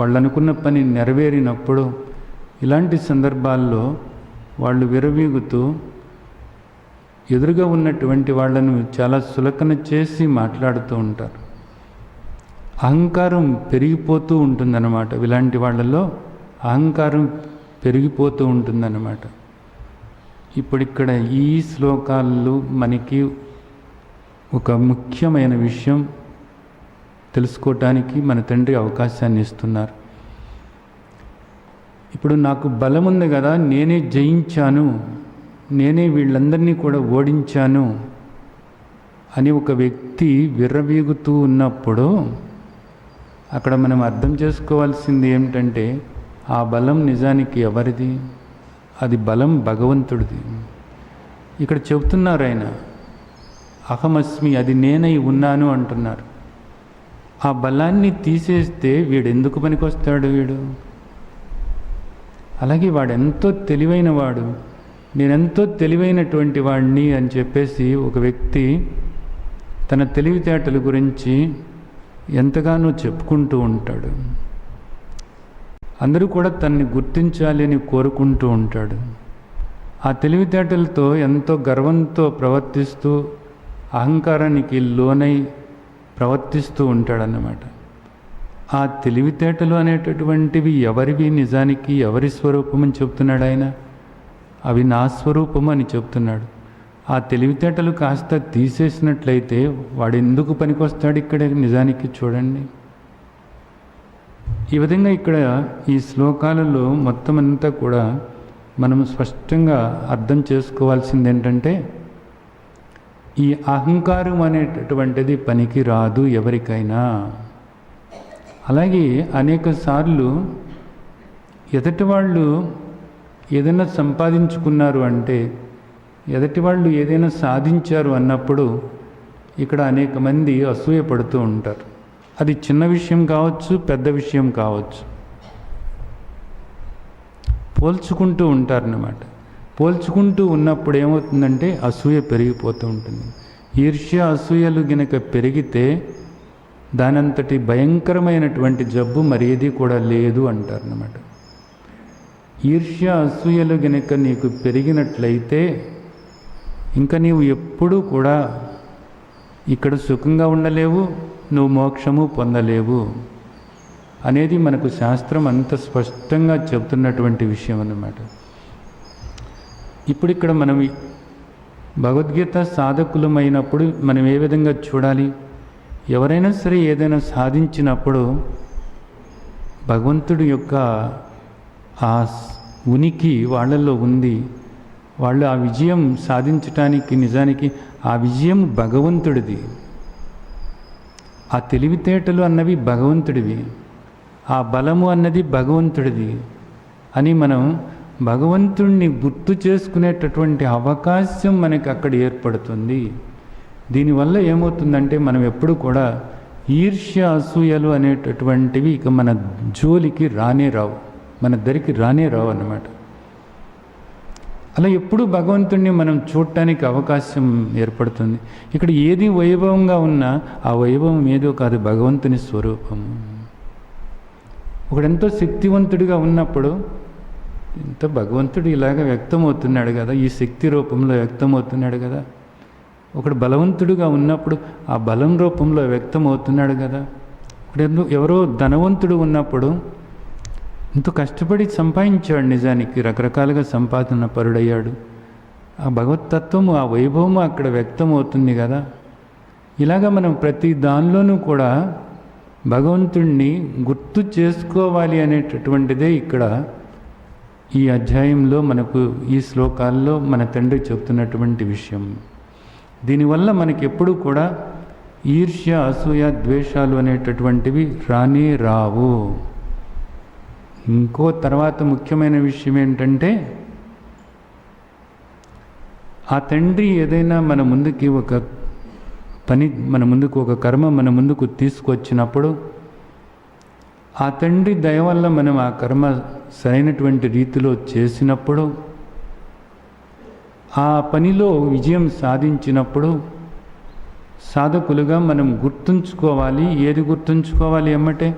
S2: వాళ్ళు అనుకున్న పని నెరవేరినప్పుడు, ఇలాంటి సందర్భాల్లో వాళ్ళు విర్రవీగుతూ ఎదురుగా ఉన్నటువంటి వాళ్ళను చాలా సులకన చేసి మాట్లాడుతూ ఉంటారు. అహంకారం పెరిగిపోతూ ఉంటుందన్నమాట. ఇలాంటి వాళ్ళలో అహంకారం పెరిగిపోతూ ఉంటుందన్నమాట. ఇప్పుడు ఇక్కడ ఈ శ్లోకాల్లో మనకి ఒక ముఖ్యమైన విషయం తెలుసుకోవటానికి మన తండ్రి అవకాశాన్ని ఇస్తున్నారు. ఇప్పుడు నాకు బలం ఉంది కదా, నేనే జయించాను, నేనే వీళ్ళందరినీ కూడా ఓడించాను అని ఒక వ్యక్తి విర్రవీగుతూ ఉన్నప్పుడు అక్కడ మనం అర్థం చేసుకోవాల్సింది ఏమిటంటే, ఆ బలం నిజానికి ఎవరిది? అది బలం భగవంతుడిది. ఇక్కడ చెబుతున్నారు ఆయన, అహమస్మి, అది నేనై ఉన్నాను అంటున్నారు. ఆ బలాన్ని తీసేస్తే వీడెందుకు పనికొస్తాడు? వీడు అలాగే వాడెంతో తెలివైన వాడు, నేనెంతో తెలివైనటువంటి వాడిని అని చెప్పేసి ఒక వ్యక్తి తన తెలివితేటల గురించి ఎంతగానో చెప్పుకుంటూ ఉంటాడు. అందరూ కూడా తనని గుర్తించాలి అని కోరుకుంటూ ఉంటాడు. ఆ తెలివితేటలతో ఎంతో గర్వంతో ప్రవర్తిస్తూ అహంకారానికి లోనై ప్రవర్తిస్తూ ఉంటాడన్నమాట. ఆ తెలివితేటలు అనేటటువంటివి ఎవరివి? నిజానికి ఎవరి స్వరూపం అని చెప్తున్నాడు ఆయన? అవి నా స్వరూపం అని చెప్తున్నాడు. ఆ తెలివితేటలు కాస్త తీసేసినట్లయితే వాడు ఎందుకు పనికొస్తాడు ఇక్కడ? నిజానికి చూడండి, ఈ విధంగా ఇక్కడ ఈ శ్లోకాలలో మొత్తం అంతా కూడా మనం స్పష్టంగా అర్థం చేసుకోవాల్సింది ఏంటంటే, ఈ అహంకారం అనేటటువంటిది పనికి రాదు ఎవరికైనా. అలాగే అనేక సార్లు ఎదుటి వాళ్ళు ఏదైనా సంపాదించుకున్నారు అంటే, ఎదుటి వాళ్ళు ఏదైనా సాధించారు అన్నప్పుడు ఇక్కడ అనేక మంది అసూయ పడుతూ ఉంటారు. అది చిన్న విషయం కావచ్చు, పెద్ద విషయం కావచ్చు, పోల్చుకుంటూ ఉంటారన్నమాట. పోల్చుకుంటూ ఉన్నప్పుడు ఏమవుతుందంటే అసూయ పెరిగిపోతూ ఉంటుంది. ఈర్ష్య అసూయలు గనక పెరిగితే దానంతటి భయంకరమైనటువంటి జబ్బు మరేది కూడా లేదు అంటారన్నమాట. ఈర్ష్య అసూయలు గనక నీకు పెరిగినట్లయితే ఇంకా నీవు ఎప్పుడూ కూడా ఇక్కడ సుఖంగా ఉండలేవు, నువ్వు మోక్షము పొందలేవు అనేది మనకు శాస్త్రం అంత స్పష్టంగా చెబుతున్నటువంటి విషయం అన్నమాట. ఇప్పుడు ఇక్కడ మనం భగవద్గీత సాధకులమైనప్పుడు మనం ఏ విధంగా చూడాలి? ఎవరైనా సరే ఏదైనా సాధించినప్పుడు భగవంతుడి యొక్క ఆ ఉనికి వాళ్ళల్లో ఉంది. వాళ్ళు ఆ విజయం సాధించటానికి నిజానికి ఆ విజయం భగవంతుడిది. ఆ తెలివితేటలు అన్నవి భగవంతుడివి, ఆ బలము అన్నది భగవంతుడిది అని మనం భగవంతుడిని గుర్తు చేసుకునేటటువంటి అవకాశం మనకి అక్కడ ఏర్పడుతుంది. దీనివల్ల ఏమవుతుందంటే మనం ఎప్పుడు కూడా ఈర్ష్య అసూయలు అనేటటువంటివి ఇక మన జోలికి రానే రావు, మన దరికి రానే రావు అన్నమాట. అలా ఎప్పుడు భగవంతుడిని మనం చూడటానికి అవకాశం ఏర్పడుతుంది. ఇక్కడ ఏది వైభవంగా ఉన్నా ఆ వైభవం ఏదో కాదు, భగవంతుని స్వరూపము. ఒకడెంతో శక్తివంతుడిగా ఉన్నప్పుడు ఇంత భగవంతుడు ఇలాగ వ్యక్తమవుతున్నాడు కదా, ఈ శక్తి రూపంలో వ్యక్తమవుతున్నాడు కదా. ఒకడు బలవంతుడిగా ఉన్నప్పుడు ఆ బలం రూపంలో వ్యక్తమవుతున్నాడు కదా. ఒకడు ఎవరో ధనవంతుడు ఉన్నప్పుడు ఎంతో కష్టపడి సంపాదించాడు, నిజానికి రకరకాలుగా సంపాదన పరుడయ్యాడు. ఆ భగవత్తత్వము, ఆ వైభవము అక్కడ వ్యక్తమవుతుంది కదా. ఇలాగా మనం ప్రతి దానిలోనూ కూడా భగవంతుణ్ణి గుర్తు చేసుకోవాలి అనేటటువంటిదే ఇక్కడ ఈ అధ్యాయంలో మనకు ఈ శ్లోకాల్లో మన తండ్రి చెప్తున్నటువంటి విషయం. దీనివల్ల మనకి ఎప్పుడు కూడా ఈర్ష్య, అసూయ, ద్వేషాలు అనేటటువంటివి రానే రావు. ఇంకో తర్వాత ముఖ్యమైన విషయం ఏంటంటే, ఆ తండ్రి ఏదైనా మన ముందుకి ఒక పని, మన ముందుకు ఒక కర్మ మన ముందుకు తీసుకొచ్చినప్పుడు ఆ తండ్రి దయ వల్ల మనం ఆ కర్మ సరైనటువంటి రీతిలో చేసినప్పుడు, ఆ పనిలో విజయం సాధించినప్పుడు సాధకులుగా మనం గుర్తుంచుకోవాలి. ఏది గుర్తుంచుకోవాలి ఎమ్మటే?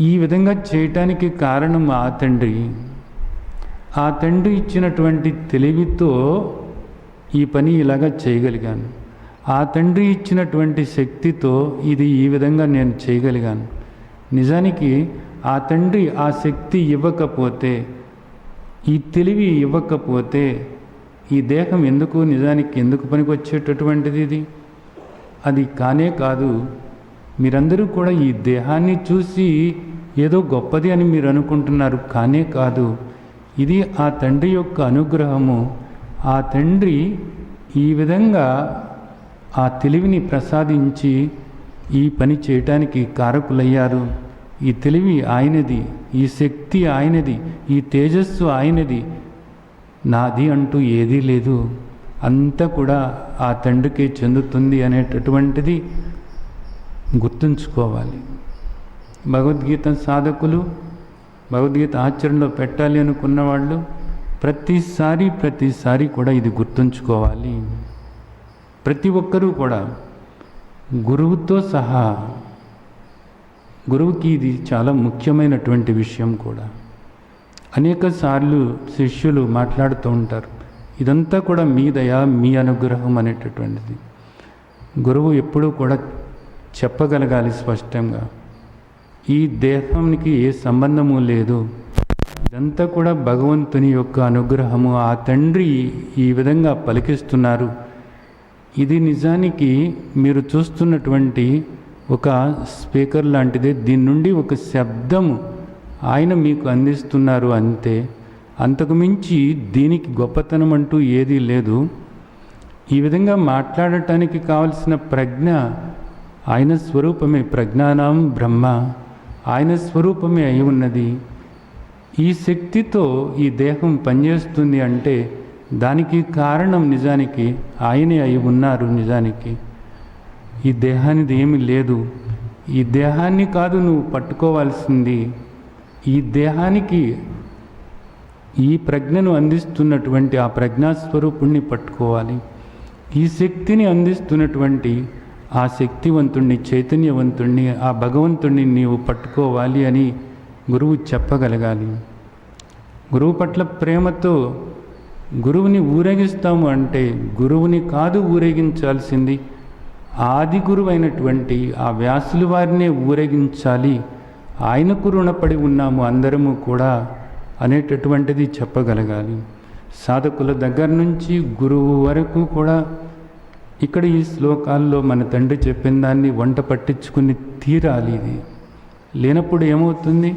S2: ఈ విధంగా చేయటానికి కారణం ఆ తండ్రి. ఆ తండ్రి ఇచ్చినటువంటి తెలివితో ఈ పని ఇలాగా చేయగలిగాను. ఆ తండ్రి ఇచ్చినటువంటి శక్తితో ఇది ఈ విధంగా నేను చేయగలిగాను. నిజానికి ఆ తండ్రి ఆ శక్తి ఇవ్వకపోతే, ఈ తెలివి ఇవ్వకపోతే ఈ దేహం నిజానికి ఎందుకు పనికి వచ్చేటటువంటిది? ఇది అది కానే కాదు. మీరందరూ కూడా ఈ దేహాన్ని చూసి ఏదో గొప్పది అని మీరు అనుకుంటున్నారు. కానే కాదు. ఇది ఆ తండ్రి యొక్క అనుగ్రహము. ఆ తండ్రి ఈ విధంగా ఆ తెలివిని ప్రసాదించి ఈ పని చేయటానికి కారకులయ్యారు. ఈ తెలివి ఆయనది, ఈ శక్తి ఆయనది, ఈ తేజస్సు ఆయనది. నాది అంటూ ఏదీ లేదు. అంతా కూడా ఆ తండ్రికి చెందుతుంది అనేటటువంటిది గుర్తుంచుకోవాలి. భగవద్గీత సాధకులు, భగవద్గీత ఆచరణలో పెట్టాలి అనుకున్న వాళ్ళు ప్రతిసారి కూడా ఇది గుర్తుంచుకోవాలి. ప్రతి ఒక్కరూ కూడా గురువుతో సహా. గురువుకి ఇది చాలా ముఖ్యమైనటువంటి విషయం కూడా. అనేక సార్లు శిష్యులు మాట్లాడుతూ ఉంటారు, ఇదంతా కూడా మీ దయ, మీ అనుగ్రహం అనేటటువంటిది. గురువు ఎప్పుడూ కూడా చెప్పగలగాలి స్పష్టంగా, ఈ దేహానికి ఏ సంబంధము లేదు, ఇదంతా కూడా భగవంతుని యొక్క అనుగ్రహము. ఆ తండ్రి ఈ విధంగా పలికిస్తున్నారు. ఇది నిజానికి మీరు చూస్తున్నటువంటి ఒక స్పీకర్ లాంటిదే. దీని నుండి ఒక శబ్దము ఆయన మీకు అందిస్తున్నారు అంతే. అంతకు మించి దీనికి గొప్పతనం అంటూ ఏదీ లేదు. ఈ విధంగా మాట్లాడటానికి కావలసిన ప్రజ్ఞ ఆయన స్వరూపమే. ప్రజ్ఞానం బ్రహ్మ ఆయన స్వరూపమే అయి ఉన్నది. ఈ శక్తితో ఈ దేహం పనిచేస్తుంది అంటే దానికి కారణం నిజానికి ఆయనే అయి ఉన్నారు. నిజానికి ఈ దేహానిది ఏమీ లేదు. ఈ దేహాన్ని కాదు నువ్వు పట్టుకోవాల్సింది, ఈ దేహానికి ఈ ప్రజ్ఞను అందిస్తున్నటువంటి ఆ ప్రజ్ఞాస్వరూపుణ్ణి పట్టుకోవాలి. ఈ శక్తిని అందిస్తున్నటువంటి ఆ శక్తివంతుణ్ణి, చైతన్యవంతుణ్ణి, ఆ భగవంతుణ్ణి నీవు పట్టుకోవాలి అని గురువు చెప్పగలగాలి. గురువు పట్ల ప్రేమతో గురువుని ఊరేగిస్తాము అంటే గురువుని కాదు ఊరేగించాల్సింది, ఆది గురువు అయినటువంటి ఆ వ్యాసుల వారినే ఊరేగించాలి. ఆయనకు రుణపడి ఉన్నాము అందరము కూడా అనేటటువంటిది చెప్పగలగాలి. సాధకుల దగ్గర నుంచి గురువు వరకు కూడా ఇక్కడ ఈ శ్లోకాల్లో మన తండ్రి చెప్పిన దాన్ని వంట పట్టించుకుని తీరాలి. ఇది లేనప్పుడు ఏమవుతుంది?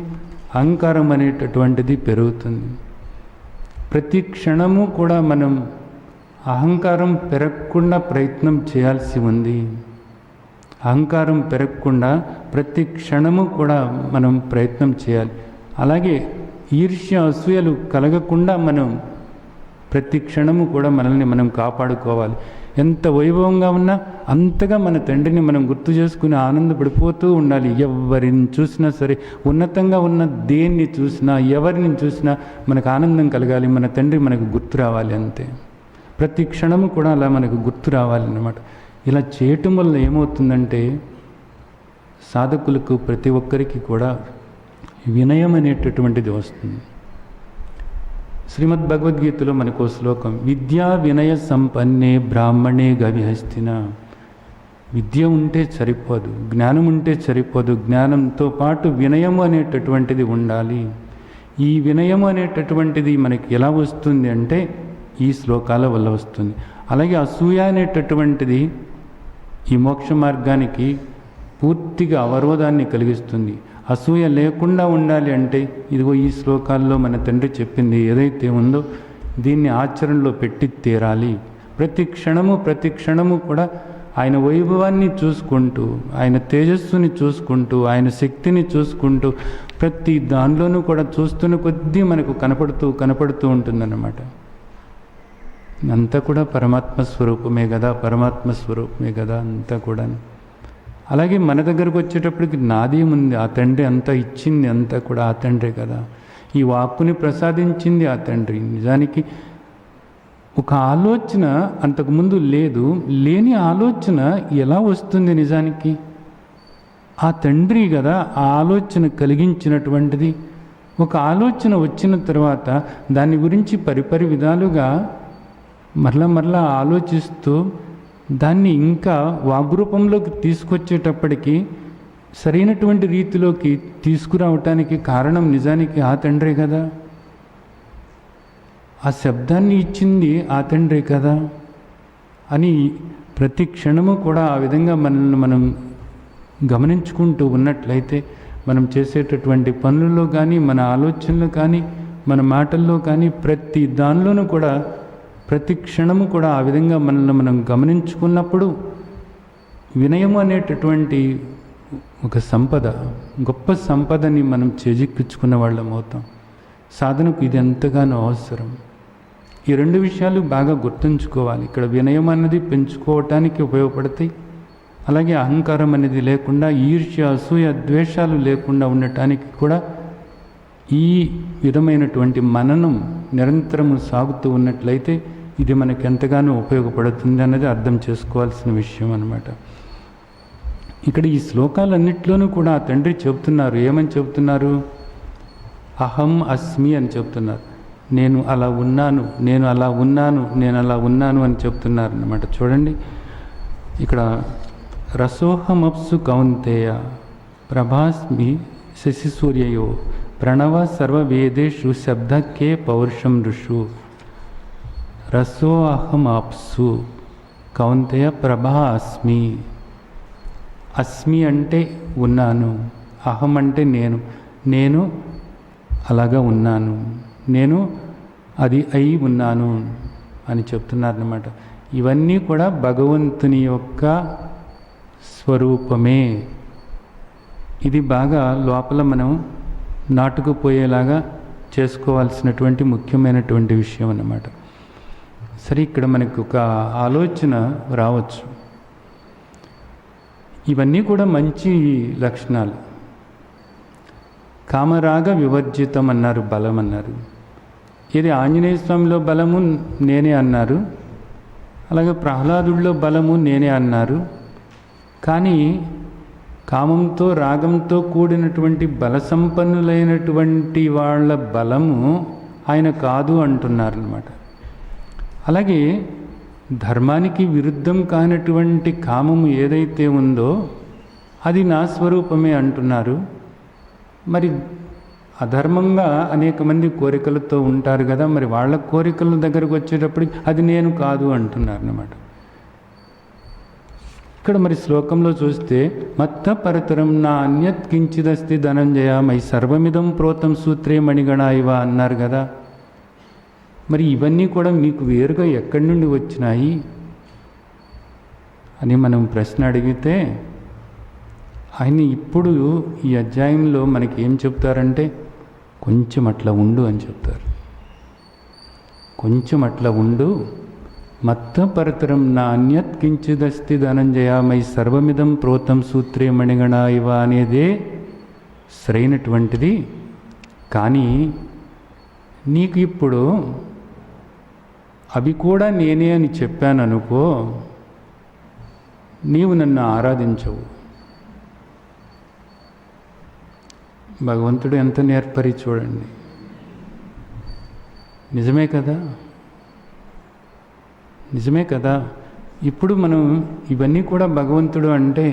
S2: అహంకారం అనేటటువంటిది పెరుగుతుంది. ప్రతి క్షణము కూడా మనం అహంకారం పెరగకుండా ప్రయత్నం చేయాల్సి ఉంది. అహంకారం పెరగకుండా ప్రతి క్షణము కూడా మనం ప్రయత్నం చేయాలి. అలాగే ఈర్ష్య, అసూయలు కలగకుండా మనం ప్రతి క్షణము కూడా మనల్ని మనం కాపాడుకోవాలి. ఎంత వైభవంగా ఉన్నా అంతగా మన తండ్రిని మనం గుర్తు చేసుకుని ఆనందపడిపోతూ ఉండాలి. ఎవరిని చూసినా సరే, ఉన్నతంగా ఉన్న దేన్ని చూసినా, ఎవరిని చూసినా మనకు ఆనందం కలగాలి. మన తండ్రి మనకు గుర్తు రావాలి. అంతే. ప్రతి క్షణము కూడా అలా మనకు గుర్తు రావాలన్నమాట. ఇలా చేయటం వల్ల ఏమవుతుందంటే సాధకులకు ప్రతి ఒక్కరికి కూడా వినయం అనేటటువంటిది వస్తుంది. శ్రీమద్ భగవద్గీతలో మనకు శ్లోకం, విద్యా వినయ సంపన్నే బ్రాహ్మణే గవిహస్తిన. విద్య ఉంటే సరిపోదు, జ్ఞానం ఉంటే సరిపోదు, జ్ఞానంతో పాటు వినయము అనేటటువంటిది ఉండాలి. ఈ వినయము అనేటటువంటిది మనకి ఎలా వస్తుంది అంటే ఈ శ్లోకాల వల్ల వస్తుంది. అలాగే అసూయ అనేటటువంటిది ఈ మోక్ష మార్గానికి పూర్తిగా అవరోధాన్ని కలిగిస్తుంది. అసూయ లేకుండా ఉండాలి అంటే ఇదిగో ఈ శ్లోకాల్లో మన తండ్రి చెప్పింది ఏదైతే ఉందో దీన్ని ఆచరణలో పెట్టి తీరాలి. ప్రతి క్షణము కూడా ఆయన వైభవాన్ని చూసుకుంటూ, ఆయన తేజస్సుని చూసుకుంటూ, ఆయన శక్తిని చూసుకుంటూ, ప్రతి దానిలోనూ కూడా చూస్తున్న కొద్దీ మనకు కనపడుతూ ఉంటుందన్నమాట. అంతా కూడా పరమాత్మ స్వరూపమే కదా అంతా కూడా. అలాగే మన దగ్గరకు వచ్చేటప్పటికి నాదేముంది, ఆ తండ్రి అంతా ఇచ్చింది అంతా కూడా ఆ తండ్రే కదా. ఈ వాక్కుని ప్రసాదించింది ఆ తండ్రి. నిజానికి ఒక ఆలోచన అంతకుముందు లేని ఆలోచన ఎలా వస్తుంది? నిజానికి ఆ తండ్రి కదా ఆ ఆలోచన కలిగించినటువంటిది. ఒక ఆలోచన వచ్చిన తర్వాత దాని గురించి పరిపరి విధాలుగా మరలా ఆలోచిస్తూ దాన్ని ఇంకా వాగ్రూపంలోకి తీసుకొచ్చేటప్పటికి సరైనటువంటి రీతిలోకి తీసుకురావటానికి కారణం నిజానికి ఆ తండ్రే కదా. ఆ శబ్దాన్ని ఇచ్చింది ఆ తండ్రే కదా అని ప్రతి క్షణము కూడా ఆ విధంగా మనల్ని మనం గమనించుకుంటూ ఉన్నట్లయితే మనం చేసేటటువంటి పనులలో కానీ, మన ఆలోచనలు కానీ, మన మాటల్లో కానీ, ప్రతి దానిలోనూ కూడా ప్రతి క్షణము కూడా ఆ విధంగా మనల్ని మనం గమనించుకున్నప్పుడు వినయము అనేటటువంటి ఒక సంపద, గొప్ప సంపదని మనం చేజిక్కించుకున్న వాళ్ళం అవుతాం. సాధనకు ఇది ఎంతగానో అవసరం. ఈ రెండు విషయాలు బాగా గుర్తుంచుకోవాలి. ఇక్కడ వినయం అన్నది పెంచుకోవటానికి ఉపయోగపడతాయి. అలాగే అహంకారం అనేది లేకుండా, ఈర్ష్య, అసూయ, ద్వేషాలు లేకుండా ఉండటానికి కూడా ఈ విధమైనటువంటి మననం నిరంతరము సాగుతూ ఉన్నట్లయితే ఇది మనకు ఎంతగానో ఉపయోగపడుతుంది అన్నది అర్థం చేసుకోవాల్సిన విషయం అన్నమాట. ఇక్కడ ఈ శ్లోకాలన్నింటిలోనూ కూడా ఆ తండ్రి చెబుతున్నారు. ఏమని చెబుతున్నారు? అహం అస్మి అని చెప్తున్నారు. నేను అలా ఉన్నాను అని చెప్తున్నారు అన్నమాట. చూడండి ఇక్కడ రసోహమప్సు కౌంతేయ ప్రభాస్మి శశిసూర్యయో ప్రణవ సర్వవేదేషు శబ్దకే పౌరుషం ఋషు. రసో అహం అప్సు కౌంతేయ ప్రభా అస్మి. అస్మి అంటే ఉన్నాను, అహం అంటే నేను అలాగా ఉన్నాను, నేను అది అయి ఉన్నాను అని చెప్తున్నారన్నమాట. ఇవన్నీ కూడా భగవంతుని యొక్క స్వరూపమే. ఇది బాగా లోపల మనం నాటుకుపోయేలాగా చేసుకోవాల్సినటువంటి ముఖ్యమైనటువంటి విషయం అన్నమాట. సరే, ఇక్కడ మనకు ఒక ఆలోచన రావచ్చు. ఇవన్నీ కూడా మంచి లక్షణాలు. కామరాగ వివర్జితం అన్నారు, బలం అన్నారు. ఇది ఆంజనేయ స్వామిలో బలము నేనే అన్నారు, అలాగే ప్రహ్లాదుడిలో బలము నేనే అన్నారు. కానీ కామంతో రాగంతో కూడినటువంటి బల సంపన్నులైనటువంటి వాళ్ళ బలము ఆయన కాదు అంటున్నారన్నమాట. అలాగే ధర్మానికి విరుద్ధం కానటువంటి కామము ఏదైతే ఉందో అది నా స్వరూపమే అంటున్నారు. మరి అధర్మంగా అనేక మంది కోరికలతో ఉంటారు కదా, మరి వాళ్ళ కోరికల దగ్గరకు వచ్చేటప్పటికి అది నేను కాదు అంటున్నారు అన్నమాట. ఇక్కడ మరి శ్లోకంలో చూస్తే మత్త పరతరం నా అన్యత్ కించిదస్తి ధనంజయ మై సర్వమిదం ప్రోతం సూత్రే మణిగణ ఇవ అన్నారు కదా. మరి ఇవన్నీ కూడా మీకు వేరుగా ఎక్కడి నుండి వచ్చినాయి అని మనం ప్రశ్న అడిగితే ఆయన ఇప్పుడు ఈ అధ్యాయంలో మనకి ఏం చెప్తారంటే కొంచెం అట్లా ఉండు అని చెప్తారు. కొంచెం అట్లా ఉండు, మత్త పరతరం నా అన్యత్ కించిదస్తి ధనంజయ మై సర్వమిదం ప్రోతం సూత్రే మణిగణ ఇవ అనేదే సరైనటువంటిది. కానీ నీకు ఇప్పుడు అవి కూడా నేనే అని చెప్పాను అనుకో, నీవు నన్ను ఆరాధించవు. భగవంతుడు ఎంత నేర్పరి చూడండి. నిజమే కదా. ఇప్పుడు మనం ఇవన్నీ కూడా భగవంతుడు అంటే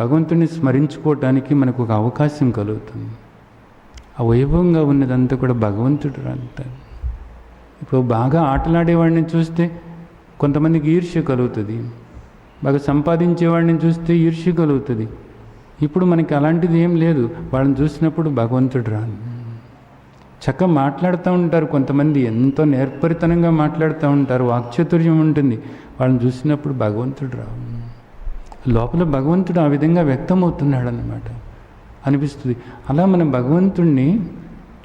S2: భగవంతుడిని స్మరించుకోవటానికి మనకు ఒక అవకాశం కలుగుతుంది. ఆ వైభవంగా ఉన్నదంతా కూడా భగవంతుడు అంతా. ఇప్పుడు బాగా ఆటలాడేవాడిని చూస్తే కొంతమందికి ఈర్ష్య కలుగుతుంది, బాగా సంపాదించేవాడిని చూస్తే ఈర్ష్య కలుగుతుంది. ఇప్పుడు మనకి అలాంటిది ఏం లేదు. వాళ్ళని చూసినప్పుడు భగవంతుడు రా చక్కగా మాట్లాడుతూ ఉంటారు. కొంతమంది ఎంతో నేర్పరితనంగా మాట్లాడుతూ ఉంటారు, వాక్చాతుర్యం ఉంటుంది. వాళ్ళని చూసినప్పుడు భగవంతుడు రా, లోపల భగవంతుడు ఆ విధంగా వ్యక్తమవుతున్నాడు అన్నమాట అనిపిస్తుంది. అలా మనం భగవంతుణ్ణి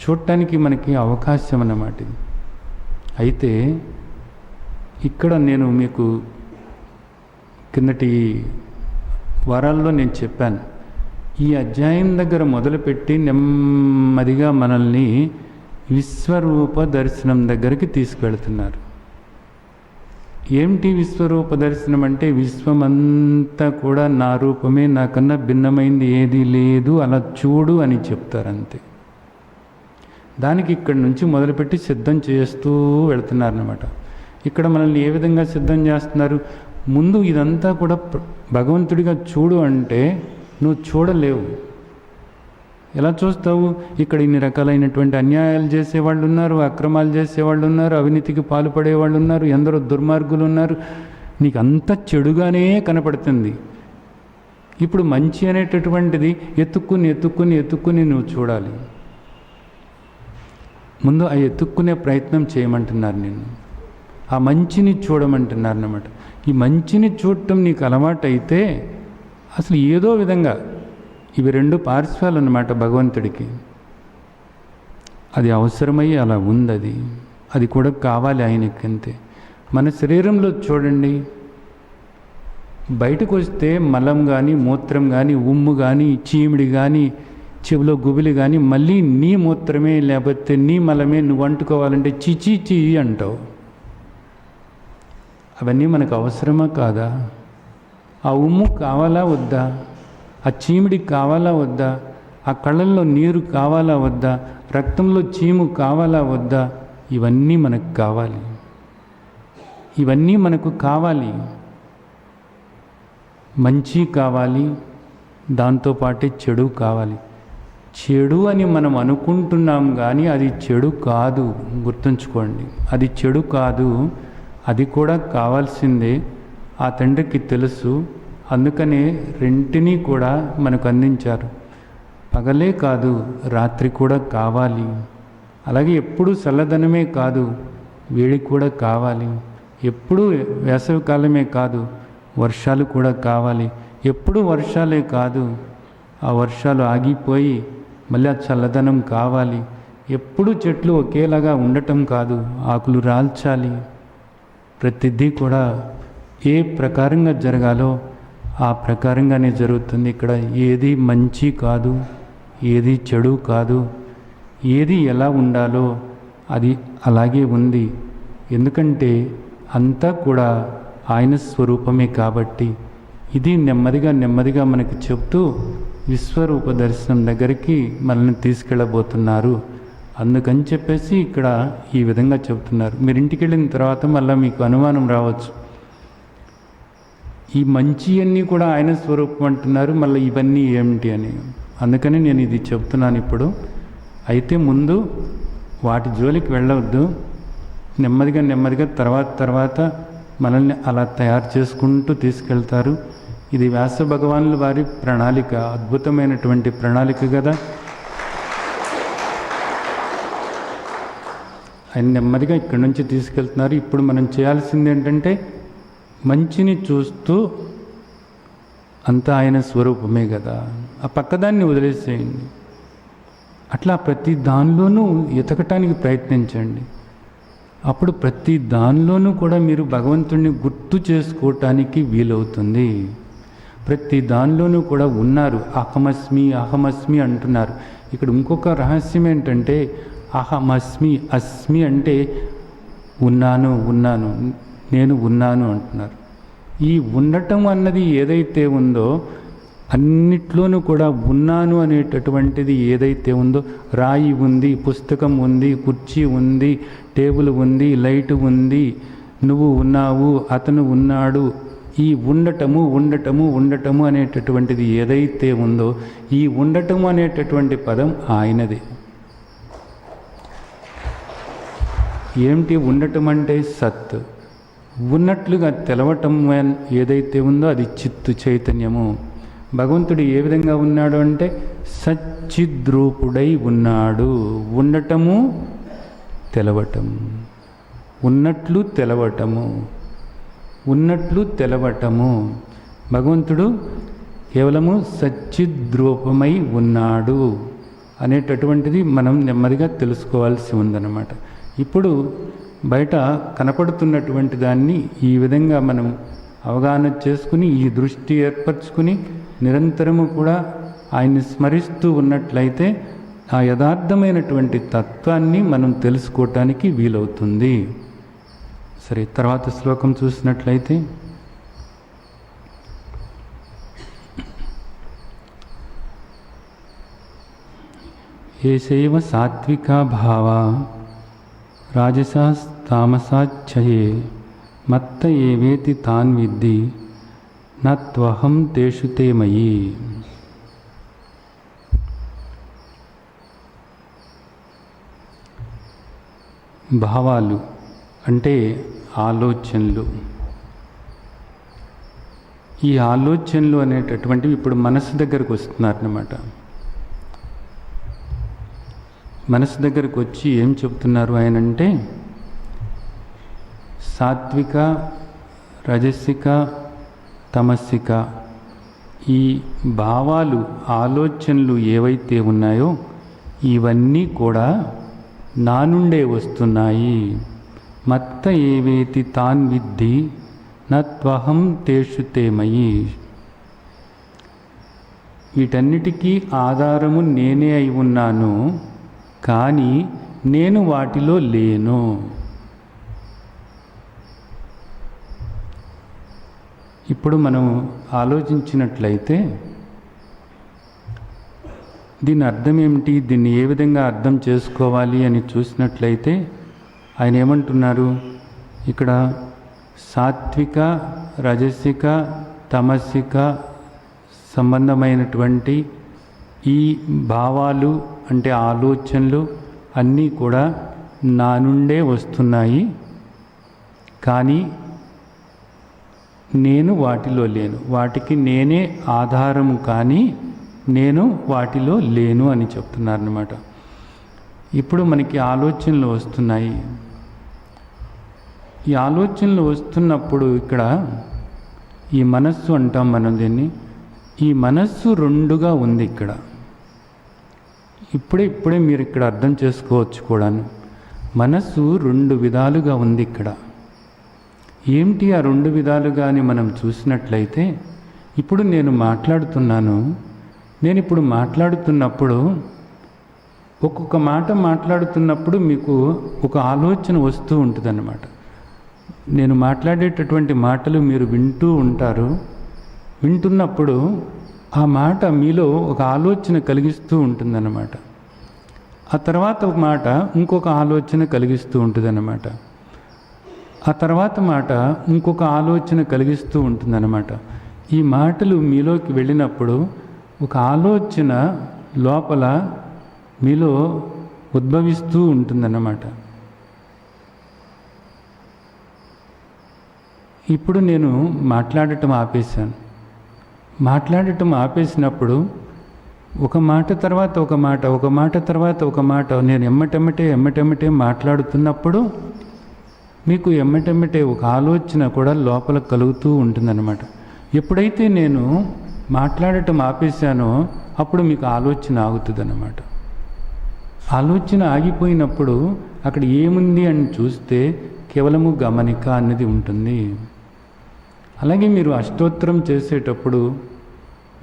S2: చూడటానికి మనకి అవకాశం అన్నమాట ఇది. అయితే ఇక్కడ నేను మీకు కిందటి వారాల్లో నేను చెప్పాను, ఈ అధ్యాయం దగ్గర మొదలుపెట్టి నెమ్మదిగా మనల్ని విశ్వరూప దర్శనం దగ్గరికి తీసుకెళ్తున్నారు. ఏమిటి విశ్వరూప దర్శనం అంటే, విశ్వమంతా కూడా నా రూపమే, నాకన్నా భిన్నమైంది ఏదీ లేదు, అలా చూడు అని చెప్తారంతే. దానికి ఇక్కడి నుంచి మొదలుపెట్టి సిద్ధం చేస్తూ వెళుతున్నారన్నమాట. ఇక్కడ మనల్ని ఏ విధంగా సిద్ధం చేస్తున్నారు? ముందు ఇదంతా కూడా భగవంతుడిగా చూడు అంటే నువ్వు చూడలేవు. ఎలా చూస్తావు? ఇక్కడ ఇన్ని రకాలైనటువంటి అన్యాయాలు చేసేవాళ్ళు ఉన్నారు, అక్రమాలు చేసేవాళ్ళు ఉన్నారు, అవినీతికి పాల్పడేవాళ్ళు ఉన్నారు, ఎందరో దుర్మార్గులు ఉన్నారు. నీకు అంత చెడుగానే కనపడుతుంది. ఇప్పుడు మంచి అనేటటువంటిది ఎత్తుక్కుని నువ్వు చూడాలి. ముందు ఆ ఎత్తుక్కునే ప్రయత్నం చేయమంటున్నారు నేను, ఆ మంచిని చూడమంటున్నారు అన్నమాట. ఈ మంచిని చూడటం నీకు అలవాటైతే అసలు ఏదో విధంగా ఇవి రెండు పార్శ్వాలు అన్నమాట భగవంతుడికి. అది అవసరమయ్యి అలా ఉంది, అది కూడా కావాలి ఆయనకి అంతే. మన శరీరంలో చూడండి, బయటకు వస్తే మలం కానీ, మూత్రం కానీ, ఉమ్ము కానీ, చీమిడి కానీ, చెవిలో గుబిలి కానీ, మళ్ళీ నీ మూత్రమే లేకపోతే నీ మలమే నువ్వు అంటుకోవాలంటే చీ అంటావు. అవన్నీ మనకు అవసరమా కాదా? ఆ ఉమ్ము కావాలా వద్దా? ఆ చీమిడి కావాలా వద్దా? ఆ కళ్ళల్లో నీరు కావాలా వద్దా? రక్తంలో చీము కావాలా వద్దా? ఇవన్నీ మనకు కావాలి, ఇవన్నీ మనకు కావాలి. మంచి కావాలి, దాంతోపాటే చెడు కావాలి. చెడు అని మనం అనుకుంటున్నాం కానీ అది చెడు కాదు, గుర్తుంచుకోండి. అది చెడు కాదు, అది కూడా కావాల్సిందే. ఆ తండ్రికి తెలుసు, అందుకనే రెంటినీ కూడా మనకు అందించారు. పగలే కాదు, రాత్రి కూడా కావాలి. అలాగే ఎప్పుడు చల్లదనమే కాదు, వేడి కూడా కావాలి. ఎప్పుడు వేసవికాలమే కాదు, వర్షాలు కూడా కావాలి. ఎప్పుడు వర్షాలే కాదు, ఆ వర్షాలు ఆగిపోయి మళ్ళీ ఆ చల్లదనం కావాలి. ఎప్పుడు చెట్లు ఒకేలాగా ఉండటం కాదు, ఆకులు రాల్చాలి. ప్రతిదీ కూడా ఏ ప్రకారంగా జరగాలో ఆ ప్రకారంగానే జరుగుతుంది. ఇక్కడ ఏది మంచి కాదు, ఏది చెడు కాదు, ఏది ఎలా ఉండాలో అది అలాగే ఉంది. ఎందుకంటే అంతా కూడా ఆయన స్వరూపమే కాబట్టి. ఇది నెమ్మదిగా మనకి చెప్తూ విశ్వరూప దర్శనం దగ్గరికి మనల్ని తీసుకెళ్ళబోతున్నారు. అందుకని చెప్పేసి ఇక్కడ ఈ విధంగా చెబుతున్నారు. మీరు ఇంటికి వెళ్ళిన తర్వాత మళ్ళీ మీకు అనుమానం రావచ్చు, ఈ మంచి అన్నీ కూడా ఆయన స్వరూపం అంటున్నారు, మళ్ళీ ఇవన్నీ ఏమిటి అని. అందుకని నేను ఇది చెప్తున్నాను ఇప్పుడు. అయితే ముందు వాటి జోలికి వెళ్ళవద్దు. నెమ్మదిగా తర్వాత మనల్ని అలా తయారు చేసుకుంటూ తీసుకెళ్తారు. ఇది వ్యాస భగవానుల వారి ప్రణాళిక, అద్భుతమైనటువంటి ప్రణాళిక కదా. ఆయన నెమ్మదిగా ఇక్కడి నుంచి తీసుకెళ్తున్నారు. ఇప్పుడు మనం చేయాల్సింది ఏంటంటే, మంచిని చూస్తూ అంతా ఆయన స్వరూపమే కదా, ఆ పక్కదాన్ని వదిలేసేయండి. అట్లా ప్రతి దానిలోనూ ఎతకటానికి ప్రయత్నించండి. అప్పుడు ప్రతి దానిలోనూ కూడా మీరు భగవంతుడిని గుర్తు చేసుకోవటానికి వీలవుతుంది. ప్రతి దానిలోనూ కూడా ఉన్నారు. అహమస్మి అంటున్నారు. ఇక్కడ ఇంకొక రహస్యం ఏంటంటే, అహమస్మి అస్మి అంటే ఉన్నాను, నేను ఉన్నాను అంటున్నారు. ఈ ఉండటం అన్నది ఏదైతే ఉందో అన్నిట్లోనూ కూడా ఉన్నాను అనేటటువంటిది ఏదైతే ఉందో, రాయి ఉంది, పుస్తకం ఉంది, కుర్చీ ఉంది, టేబుల్ ఉంది, లైట్ ఉంది, నువ్వు ఉన్నావు, అతను ఉన్నాడు, ఈ ఉండటము అనేటటువంటిది ఏదైతే ఉందో, ఈ ఉండటము అనేటటువంటి పదం ఆయనదే. ఏమిటి ఉండటం అంటే? సత్. ఉన్నట్లుగా తెలవటం ఏదైతే ఉందో అది చిత్తు చైతన్యము. భగవంతుడు ఏ విధంగా ఉన్నాడు అంటే సచ్చిద్రూపుడై ఉన్నాడు. ఉండటము తెలవటము, ఉన్నట్లు తెలవటము, ఉన్నట్లు తెలవటము. భగవంతుడు కేవలము సచ్చిద్రూపమై ఉన్నాడు అనేటటువంటిది మనం నెమ్మదిగా తెలుసుకోవాల్సి ఉందన్నమాట. ఇప్పుడు బయట కనపడుతున్నటువంటి దాన్ని ఈ విధంగా మనం అవగాహన చేసుకుని, ఈ దృష్టి ఏర్పరచుకుని నిరంతరము కూడా ఆయన్ని స్మరిస్తూ ఉన్నట్లయితే ఆ యథార్థమైనటువంటి తత్వాన్ని మనం తెలుసుకోవటానికి వీలవుతుంది. సరే, తర్వాత శ్లోకం చూసినట్లయితే ఏషైవ సాత్వికా భావా రాజసాస్తామసాచ్చయే మత్త ఏవేతి తాన్ విద్ధి నత్వహం తేషు తే మయి. భావాలు అంటే ఆలోచనలు. ఈ ఆలోచనలు అనేటటువంటివి ఇప్పుడు మనసు దగ్గరకు వస్తున్నారన్నమాట. మనసు దగ్గరకు వచ్చి ఏం చెప్తున్నారు ఆయన అంటే, సాత్విక, రజసిక, తమసిక ఈ భావాలు, ఆలోచనలు ఏవైతే ఉన్నాయో ఇవన్నీ కూడా నా నుండే వస్తున్నాయి. మత్త ఏవేతి తాన్ విద్ధి నత్వహం తేషు తే మయి. వీటన్నిటికీ ఆధారము నేనే అయి ఉన్నాను, కానీ నేను వాటిలో లేను. ఇప్పుడు మనం ఆలోచించినట్లయితే దీని అర్థం ఏమిటి, దీన్ని ఏ విధంగా అర్థం చేసుకోవాలి అని చూసినట్లయితే ఆయన ఏమంటున్నారు ఇక్కడ, సాత్విక, రజసిక, తమసిక సంబంధమైనటువంటి ఈ భావాలు అంటే ఆలోచనలు అన్నీ కూడా నా నుండే వస్తున్నాయి, కానీ నేను వాటిలో లేను. వాటికి నేనే ఆధారము, కానీ నేను వాటిలో లేను అని చెప్తున్నారన్నమాట. ఇప్పుడు మనకి ఆలోచనలు వస్తున్నాయి. ఈ ఆలోచనలు వస్తున్నప్పుడు ఇక్కడ ఈ మనస్సు అంటాం మనం దీన్ని. ఈ మనస్సు రెండుగా ఉంది ఇక్కడ. ఇప్పుడే మీరు ఇక్కడ అర్థం చేసుకోవచ్చు కూడాను. మనస్సు రెండు విధాలుగా ఉంది ఇక్కడ. ఏమిటి ఆ రెండు విధాలుగా అని మనం చూసినట్లయితే, ఇప్పుడు నేను మాట్లాడుతున్నాను. నేను ఇప్పుడు మాట్లాడుతున్నప్పుడు ఒక్కొక్క మాట మాట్లాడుతున్నప్పుడు మీకు ఒక ఆలోచన వస్తూ ఉంటుందన్నమాట. నేను మాట్లాడేటటువంటి మాటలు మీరు వింటూ ఉంటారు. వింటున్నప్పుడు ఆ మాట మీలో ఒక ఆలోచన కలిగిస్తూ ఉంటుందన్నమాట. ఆ తర్వాత ఒక మాట ఇంకొక ఆలోచన కలిగిస్తూ ఉంటుందన్నమాట. ఆ తర్వాత మాట ఇంకొక ఆలోచన కలిగిస్తూ ఉంటుందన్నమాట. ఈ మాటలు మీలోకి వెళ్ళినప్పుడు ఒక ఆలోచన లోపల మీలో ఉద్భవిస్తూ ఉంటుందన్నమాట. ఇప్పుడు నేను మాట్లాడటం ఆపేశాను. మాట్లాడటం ఆపేసినప్పుడు ఒక మాట తర్వాత ఒక మాట, ఒక మాట తర్వాత ఒక మాట నేను ఎమ్మటెమ్మటే మాట్లాడుతున్నప్పుడు మీకు ఎమ్మటెమ్మటే ఒక ఆలోచన కూడా లోపల కలుగుతూ ఉంటుందన్నమాట. ఎప్పుడైతే నేను మాట్లాడటం ఆపేశానో అప్పుడు మీకు ఆలోచన ఆగుతుందన్నమాట. ఆలోచన ఆగిపోయినప్పుడు అక్కడ ఏముంది అని చూస్తే కేవలము గమనిక అన్నది ఉంటుంది. అలాగే మీరు అష్టోత్తరం చేసేటప్పుడు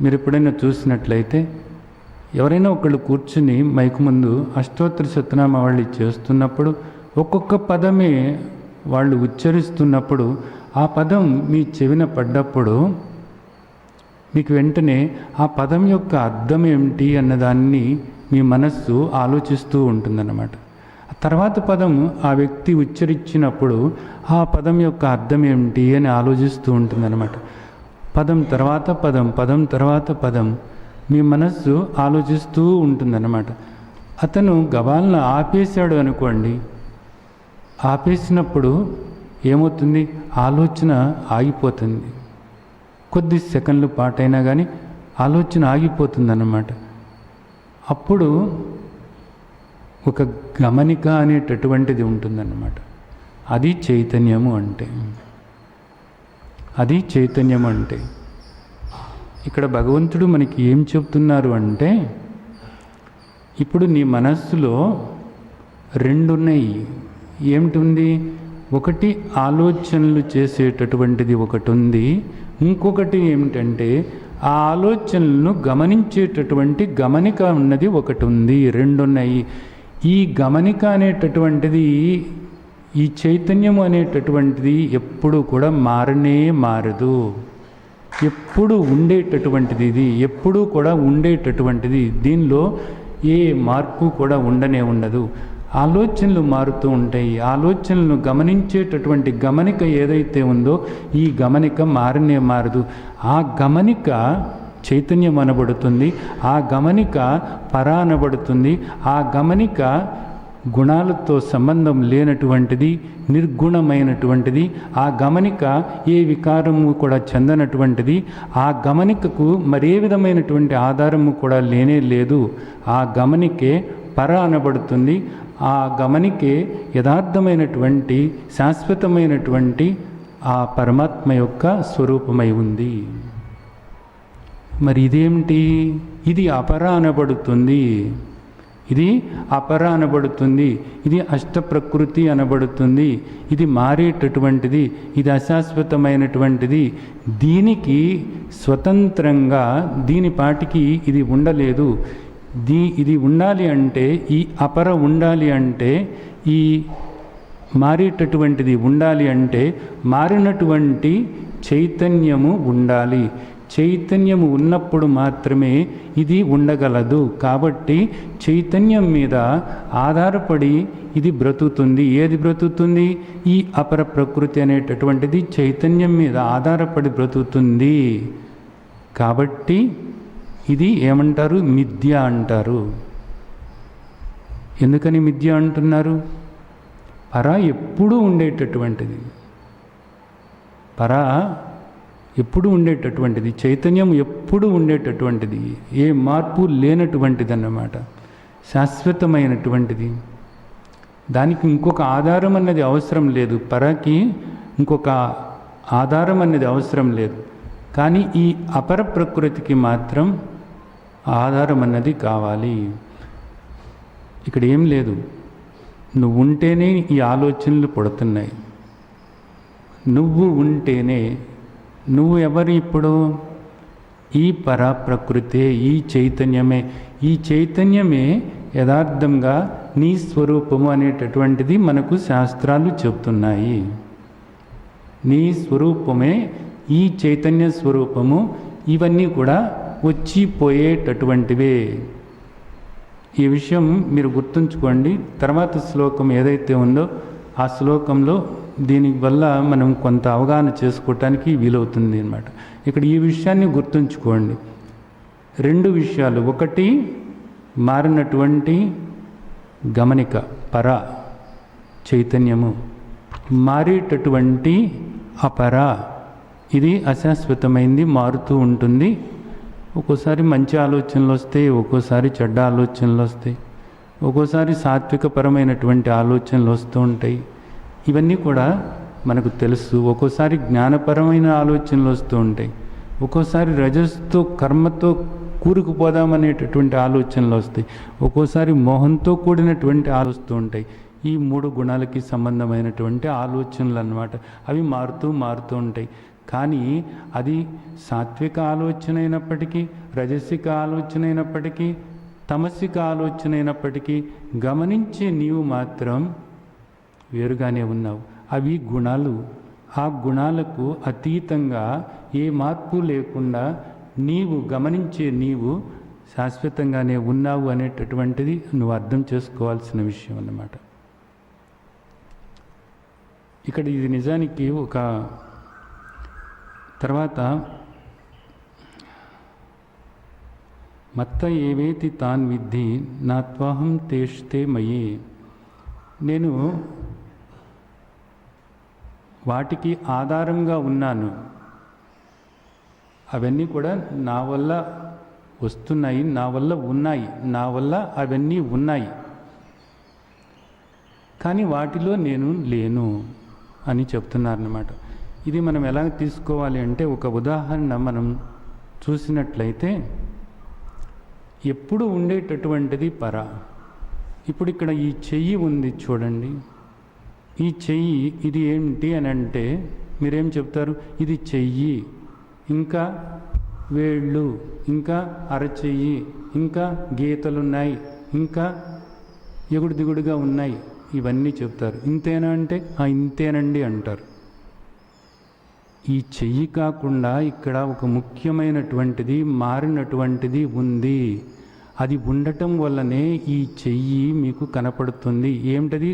S2: మీరు ఎప్పుడైనా చూసినట్లయితే ఎవరైనా ఒకళ్ళు కూర్చుని మైకు ముందు అష్టోత్తర శతనామావళి చేస్తున్నప్పుడు ఒక్కొక్క పదమే వాళ్ళు ఉచ్చరిస్తున్నప్పుడు ఆ పదం మీ చెవిన పడ్డప్పుడు మీకు వెంటనే ఆ పదం యొక్క అర్థం ఏమిటి అన్నదాన్ని మీ మనస్సు ఆలోచిస్తూ ఉంటుందన్నమాట. ఆ తర్వాత పదం ఆ వ్యక్తి ఉచ్చరించినప్పుడు ఆ పదం యొక్క అర్థం ఏమిటి అని ఆలోచిస్తూ ఉంటుందన్నమాట. పదం తర్వాత పదం, పదం తర్వాత పదం మీ మనస్సు ఆలోచిస్తూ ఉంటుందన్నమాట. అతను గబాలను ఆపేశాడు అనుకోండి, ఆపేసినప్పుడు ఏమవుతుంది, ఆలోచన ఆగిపోతుంది. కొద్ది సెకండ్ల పాటైనా కానీ ఆలోచన ఆగిపోతుందన్నమాట. అప్పుడు ఒక గమనిక అనేటటువంటిది ఉంటుందన్నమాట. అది చైతన్యము అంటే. అది చైతన్యము అంటే. ఇక్కడ భగవంతుడు మనకి ఏం చెప్తున్నారు అంటే, ఇప్పుడు నీ మనస్సులో రెండు ఉన్నాయి. ఏమిటి? ఒకటి ఆలోచనలు చేసేటటువంటిది ఒకటి ఉంది, ఇంకొకటి ఏమిటంటే ఆ ఆలోచనలను గమనించేటటువంటి గమనిక ఉన్నది ఒకటి ఉంది. రెండు ఉన్నాయి. ఈ గమనిక అనేటటువంటిది, ఈ చైతన్యము అనేటటువంటిది ఎప్పుడు కూడా మారనే మారదు. ఎప్పుడు ఉండేటటువంటిది, ఇది ఎప్పుడూ కూడా ఉండేటటువంటిది. దీనిలో ఏ మార్పు కూడా ఉండనే ఉండదు. ఆలోచనలు మారుతూ ఉంటాయి. ఆలోచనలను గమనించేటటువంటి గమనిక ఏదైతే ఉందో ఈ గమనిక మారనే మారదు. ఆ గమనిక చైతన్యం అనబడుతుంది. ఆ గమనిక పర అనబడుతుంది. ఆ గమనిక గుణాలతో సంబంధం లేనటువంటిది, నిర్గుణమైనటువంటిది. ఆ గమనిక ఏ వికారము కూడా చెందనటువంటిది. ఆ గమనికకు మరే విధమైనటువంటి ఆధారము కూడా లేనే లేదు. ఆ గమనికే పర అనబడుతుంది. ఆ గమనికే యథార్థమైనటువంటి శాశ్వతమైనటువంటి ఆ పరమాత్మ యొక్క స్వరూపమై ఉంది. మరి ఇదేమిటి? ఇది అపర అనబడుతుంది. ఇది అపర అనబడుతుంది. ఇది అష్టప్రకృతి అనబడుతుంది. ఇది మారేటటువంటిది, ఇది అశాశ్వతమైనటువంటిది. దీనికి స్వతంత్రంగా దీని పాటికి ఇది ఉండలేదు. ఇది ఉండాలి అంటే, ఈ అపర ఉండాలి అంటే, ఈ మారేటటువంటిది ఉండాలి అంటే మారినటువంటి చైతన్యము ఉండాలి. చైతన్యము ఉన్నప్పుడు మాత్రమే ఇది ఉండగలదు. కాబట్టి చైతన్యం మీద ఆధారపడి ఇది బ్రతుకుతుంది. ఏది బ్రతుకుతుంది? ఈ అపర ప్రకృతి అనేటటువంటిది చైతన్యం మీద ఆధారపడి బ్రతుకుతుంది. కాబట్టి ఇది ఏమంటారు? మిథ్య అంటారు. ఎందుకని మిథ్య అంటున్నారు? పర ఎప్పుడూ ఉండేటటువంటిది. పర ఎప్పుడు ఉండేటటువంటిది, చైతన్యం ఎప్పుడు ఉండేటటువంటిది, ఏ మార్పు లేనటువంటిది అన్నమాట. శాశ్వతమైనటువంటిది. దానికి ఇంకొక ఆధారం అన్నది అవసరం లేదు. పరకి ఇంకొక ఆధారం అన్నది అవసరం లేదు. కానీ ఈ అపర ప్రకృతికి మాత్రం ఆధారం అన్నది కావాలి. ఇక్కడ ఏం లేదు. నువ్వు ఉంటేనే ఈ ఆలోచనలు పుడుతున్నాయి. నువ్వు ఉంటేనే. నువ్వు ఎవరు ఇప్పుడు? ఈ పర ప్రకృతే, ఈ చైతన్యమే. ఈ చైతన్యమే యథార్థంగా నీ స్వరూపము అనేటటువంటిది మనకు శాస్త్రాలు చెప్తున్నాయి. నీ స్వరూపమే ఈ చైతన్య స్వరూపము. ఇవన్నీ కూడా వచ్చిపోయేటటువంటివే. ఈ విషయం మీరు గుర్తుంచుకోండి. తర్వాత శ్లోకం ఏదైతే ఉందో ఆ శ్లోకంలో దీనివల్ల మనం కొంత అవగాహన చేసుకోవటానికి వీలవుతుంది అన్నమాట. ఇక్కడ ఈ విషయాన్ని గుర్తుంచుకోండి. రెండు విషయాలు. ఒకటి మారినటువంటి గమనిక పర చైతన్యము, మారేటటువంటి అపర ఇది అశాశ్వతమైంది, మారుతూ ఉంటుంది. ఒక్కోసారి మంచి ఆలోచనలు వస్తాయి, ఒక్కోసారి చెడ్డ ఆలోచనలు వస్తాయి, ఒక్కోసారి సాత్వికపరమైనటువంటి ఆలోచనలు వస్తూ ఉంటాయి. ఇవన్నీ కూడా మనకు తెలుసు. ఒక్కోసారి జ్ఞానపరమైన ఆలోచనలు వస్తూ ఉంటాయి, ఒక్కోసారి రజస్తో కర్మతో కూరుకుపోదామనేటటువంటి ఆలోచనలు వస్తాయి, ఒక్కోసారి మోహంతో కూడినటువంటి ఆలోచనలు ఉంటాయి. ఈ మూడు గుణాలకి సంబంధమైనటువంటి ఆలోచనలు అన్నమాట. అవి మారుతూ ఉంటాయి. కానీ అది సాత్విక ఆలోచన అయినప్పటికీ, రజసిక ఆలోచన అయినప్పటికీ, తమసిక ఆలోచన అయినప్పటికీ గమనించే నీవు మాత్రం వేరుగానే ఉన్నావు. అవి గుణాలు. ఆ గుణాలకు అతీతంగా ఏ మార్పు లేకుండా నీవు గమనించే నీవు శాశ్వతంగానే ఉన్నావు అనేటటువంటిది నువ్వు అర్థం చేసుకోవాల్సిన విషయం అన్నమాట. ఇక్కడ ఇది నిజానికి ఒక తర్వాత మత్త ఏవేతి తాన్ విద్ధి నాత్వాహం తేష్తే మయే. నేను వాటికి ఆధారంగా ఉన్నాను. అవన్నీ కూడా నా వల్ల వస్తున్నాయి, నా వల్ల ఉన్నాయి, నా వల్ల అవన్నీ ఉన్నాయి, కానీ వాటిలో నేను లేను అని చెప్తున్నారన్నమాట. ఇది మనం ఎలా తీసుకోవాలి అంటే, ఒక ఉదాహరణ మనం చూసినట్లయితే ఎప్పుడు ఉండేటటువంటిది పర. ఇప్పుడు ఇక్కడ ఈ చెయ్యి ఉంది చూడండి, ఈ చెయ్యి ఇది ఏంటి అని అంటే మీరేం చెప్తారు? ఇది చెయ్యి, ఇంకా వేళ్ళు, ఇంకా అరచెయ్యి, ఇంకా గీతలున్నాయి, ఇంకా ఎగుడు దిగుడుగా ఉన్నాయి, ఇవన్నీ చెప్తారు. ఇంతేనా అంటే ఇంతేనండి అంటారు. ఈ చెయ్యి కాకుండా ఇక్కడ ఒక ముఖ్యమైనటువంటిది మారినటువంటిది ఉంది. అది ఉండటం వల్లనే ఈ చెయ్యి మీకు కనపడుతుంది. ఏమిటది?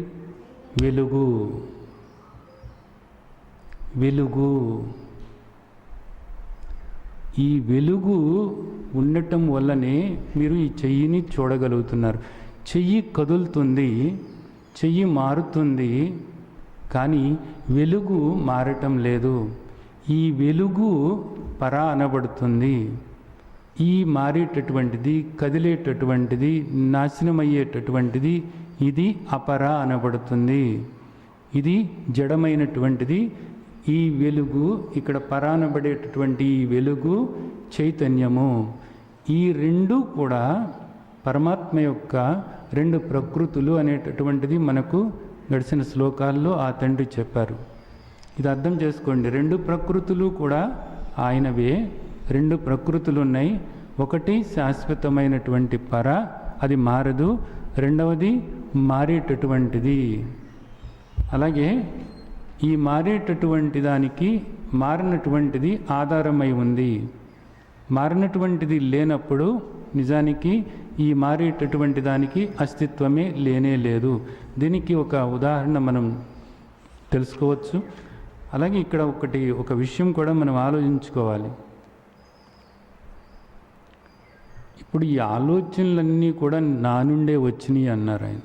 S2: వెలుగు. వెలుగు. ఈ వెలుగు ఉండటం వల్లనే మీరు ఈ చెయ్యిని చూడగలుగుతున్నారు. చెయ్యి కదులుతుంది, చెయ్యి మారుతుంది, కానీ వెలుగు మారటం లేదు. ఈ వెలుగు పర అనబడుతుంది. ఈ మారేటటువంటిది, కదిలేటటువంటిది, నాశనమయ్యేటటువంటిది ఇది అపర అనబడుతుంది. ఇది జడమైనటువంటిది. ఈ వెలుగు, ఇక్కడ పర అనబడేటటువంటి ఈ వెలుగు చైతన్యము. ఈ రెండు కూడా పరమాత్మ యొక్క రెండు ప్రకృతులు అనేటటువంటిది మనకు గడిచిన శ్లోకాల్లో ఆ తండ్రి చెప్పారు. ఇది అర్థం చేసుకోండి. రెండు ప్రకృతులు కూడా ఆయనవే. రెండు ప్రకృతులు ఉన్నాయి. ఒకటి శాశ్వతమైనటువంటి పర, అది మారదు. రెండవది మారేటటువంటిది. అలాగే ఈ మారేటటువంటి దానికి మారినటువంటిది ఆధారమై ఉంది. మారినటువంటిది లేనప్పుడు నిజానికి ఈ మారేటటువంటి దానికి అస్తిత్వమే లేనే లేదు. దీనికి ఒక ఉదాహరణ మనం తెలుసుకోవచ్చు. అలాగే ఇక్కడ ఒక విషయం కూడా మనం ఆలోచించుకోవాలి. ఇప్పుడు ఈ ఆలోచనలన్నీ కూడా నా నుండే వచ్చినాయి అన్నారు ఆయన.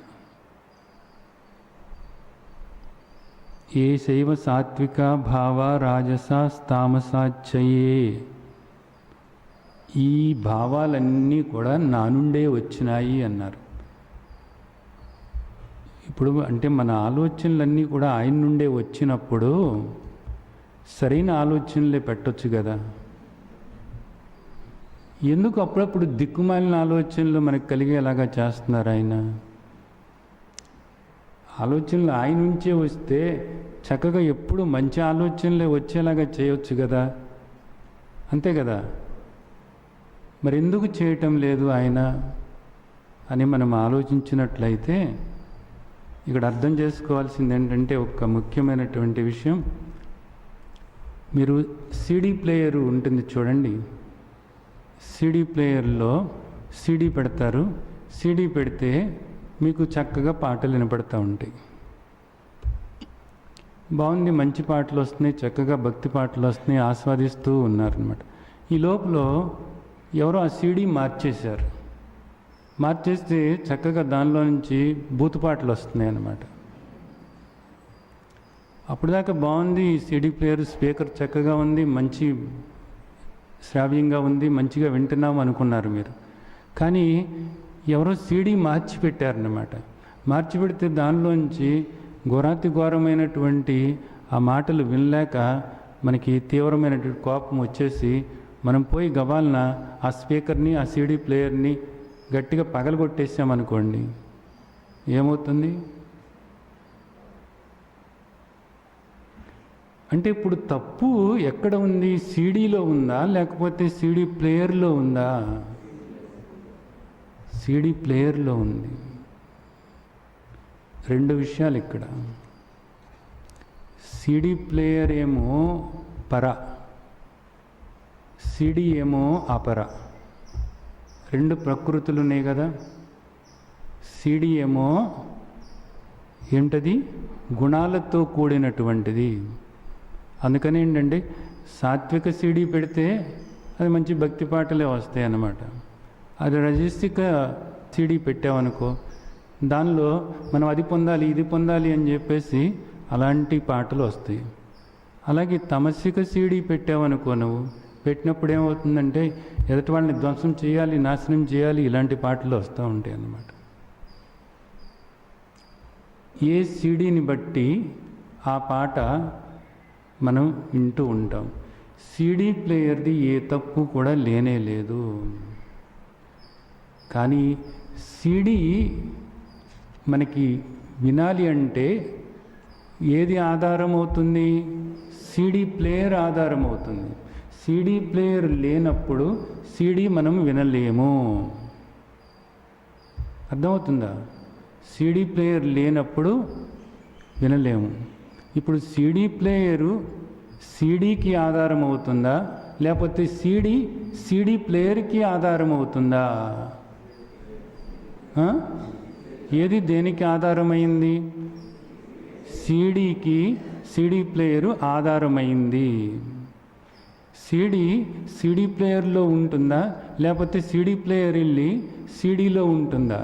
S2: ఏ శైవ సాత్విక భావ రాజస తామసాచయే, ఈ భావాలన్నీ కూడా నా నుండే వచ్చినాయి అన్నారు. ఇప్పుడు అంటే మన ఆలోచనలన్నీ కూడా ఆయన నుండే వచ్చినప్పుడు సరైన ఆలోచనలే పెట్టొచ్చు కదా. ఎందుకు అప్పుడప్పుడు దిక్కుమాలిన ఆలోచనలు మనకు కలిగేలాగా చేస్తున్నారు ఆయన? ఆలోచనలు ఆయన నుంచే వస్తే చక్కగా ఎప్పుడు మంచి ఆలోచనలే వచ్చేలాగా చేయొచ్చు కదా, అంతే కదా. మరి ఎందుకు చేయటం లేదు ఆయన అని మనం ఆలోచించినట్లయితే ఇక్కడ అర్థం చేసుకోవాల్సింది ఏంటంటే, ఒక ముఖ్యమైనటువంటి విషయం, మీరు సీడీ ప్లేయర్ ఉంటుంది చూడండి. సీడీ ప్లేయర్లో సీడీ పెడతారు. సీడీ పెడితే మీకు చక్కగా పాటలు వినపడుతూ ఉంటాయి. బాగుంది, మంచి పాటలు వస్తున్నాయి, చక్కగా భక్తి పాటలు వస్తున్నాయి, ఆస్వాదిస్తూ ఉన్నారనమాట. ఈ లోపల ఎవరో ఆ సీడీ మార్చేశారు. మార్చేస్తే చక్కగా దానిలో నుంచి బూతుపాటలు వస్తున్నాయి అన్నమాట. అప్పుడు దాకా బాగుంది, సీడీ ప్లేయర్ స్పీకర్ చక్కగా ఉంది, మంచి శ్రావ్యంగా ఉంది, మంచిగా వింటున్నాం అనుకున్నారు మీరు. కానీ ఎవరో సీడీ మార్చి పెట్టారన్నమాట. మార్చి పెడితే దానిలోంచి ఘోరాతి ఘోరమైనటువంటి ఆ మాటలు వినలేక మనకి తీవ్రమైనటువంటి కోపం వచ్చేసి మనం పోయి గబాలన ఆ స్పీకర్ని, ఆ సీడీ ప్లేయర్ని గట్టిగా పగలగొట్టేసామనుకోండి, ఏమవుతుంది? అంటే ఇప్పుడు తప్పు ఎక్కడ ఉంది? సీడీలో ఉందా లేకపోతే సీడీ ప్లేయర్లో ఉందా? సీడీ ప్లేయర్లో ఉంది. రెండు విషయాలు ఇక్కడ. సీడీ ప్లేయర్ ఏమో పర, సీడీ ఏమో అపర. రెండు ప్రకృతులు ఉన్నాయి కదా. సీడీ ఏమో ఏంటది? గుణాలతో కూడినటువంటిది. అందుకని ఏంటంటే సాత్విక సీడీ పెడితే అది మంచి భక్తి పాటలే వస్తాయి అన్నమాట. అది రజసిక సీడీ పెట్టామనుకో, దానిలో మనం అది పొందాలి ఇది పొందాలి అని చెప్పేసి అలాంటి పాటలు వస్తాయి. అలాగే తమసిక సీడీ పెట్టావనుకో, నువ్వు పెట్టినప్పుడు ఏమవుతుందంటే ఎదుటి వాళ్ళని ధ్వంసం చేయాలి, నాశనం చేయాలి, ఇలాంటి పాటలు వస్తూ ఉంటాయి అన్నమాట. ఏ సీడీని బట్టి ఆ పాట మనం వింటూ ఉంటాం. సీడీ ప్లేయర్ది ఏ తప్పు కూడా లేనే లేదు. కానీ సీడీ మనకి వినాలి అంటే ఏది ఆధారం అవుతుంది? సీడీ ప్లేయర్ ఆధారం అవుతుంది. సీడీ ప్లేయర్ లేనప్పుడు సీడీ మనం వినలేము. అర్థమవుతుందా? సీడీ ప్లేయర్ లేనప్పుడు వినలేము. ఇప్పుడు సీడీ ప్లేయరు సీడీకి ఆధారం అవుతుందా, లేకపోతే సీడీ ప్లేయర్కి ఆధారం అవుతుందా? ఏది దేనికి ఆధారమైంది? సీడీకి సీడీ ప్లేయరు ఆధారమైంది. సీడీ ప్లేయర్లో ఉంటుందా, లేకపోతే సీడీ ప్లేయర్ వెళ్ళి సీడీలో ఉంటుందా?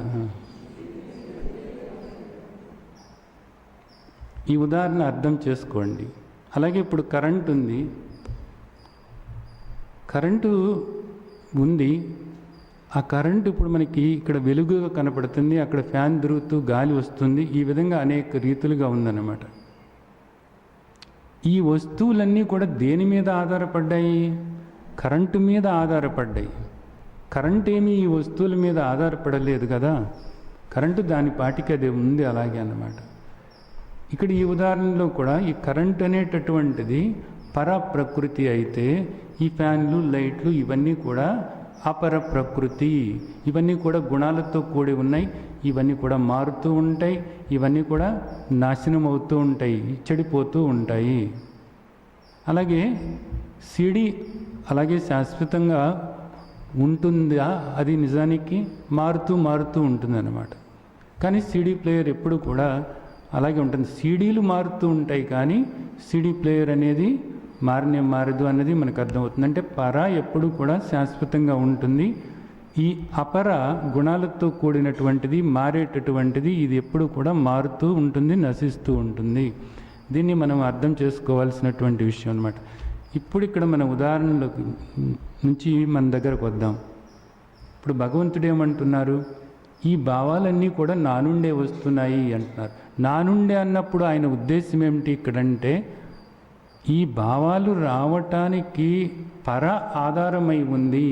S2: ఈ ఉదాహరణ అర్థం చేసుకోండి. అలాగే ఇప్పుడు కరెంటు ఉంది. కరెంటు ఉంది. ఆ కరెంటు ఇప్పుడు మనకి ఇక్కడ వెలుగుగా కనపడుతుంది, అక్కడ ఫ్యాన్ తిరుగుతూ గాలి వస్తుంది. ఈ విధంగా అనేక రీతులుగా ఉందన్నమాట. ఈ వస్తువులన్నీ కూడా దేని మీద ఆధారపడ్డాయి? కరెంటు మీద ఆధారపడ్డాయి. కరెంట్ ఏమీ ఈ వస్తువుల మీద ఆధారపడలేదు కదా. కరెంటు దాని పాటికి అది ఉంది అలాగే అన్నమాట. ఇక్కడ ఈ ఉదాహరణలో కూడా ఈ కరెంట్ అనేటటువంటిది పర ప్రకృతి అయితే, ఈ ఫ్యాన్లు, లైట్లు ఇవన్నీ కూడా అపర ప్రకృతి. ఇవన్నీ కూడా గుణాలతో కూడి ఉన్నాయి. ఇవన్నీ కూడా మారుతూ ఉంటాయి. ఇవన్నీ కూడా నాశనం అవుతూ ఉంటాయి, చెడిపోతూ ఉంటాయి. అలాగే సీడీ అలాగే శాశ్వతంగా ఉంటుందా? అది నిజానికి మారుతూ ఉంటుందన్నమాట. కానీ సీడీ ప్లేయర్ ఎప్పుడు కూడా అలాగే ఉంటుంది. సీడీలు మారుతూ ఉంటాయి కానీ సీడీ ప్లేయర్ అనేది మారదు అన్నది మనకు అర్థమవుతుంది. అంటే పర ఎప్పుడు కూడా శాశ్వతంగా ఉంటుంది. ఈ అపర గుణాలతో కూడినటువంటిది, మారేటటువంటిది, ఇది ఎప్పుడు కూడా మారుతూ ఉంటుంది, నశిస్తూ ఉంటుంది. దీన్ని మనం అర్థం చేసుకోవాల్సినటువంటి విషయం అన్నమాట. ఇప్పుడు ఇక్కడ మన ఉదాహరణలో నుంచి మన దగ్గరకు వద్దాం. ఇప్పుడు భగవంతుడు ఏమంటున్నారు? ఈ భావాలన్నీ కూడా నా నుండే వస్తున్నాయి అంటున్నారు. నా నుండే అన్నప్పుడు ఆయన ఉద్దేశం ఏమిటి ఇక్కడంటే, ఈ భావాలు రావటానికి పర ఆధారమై ఉంది.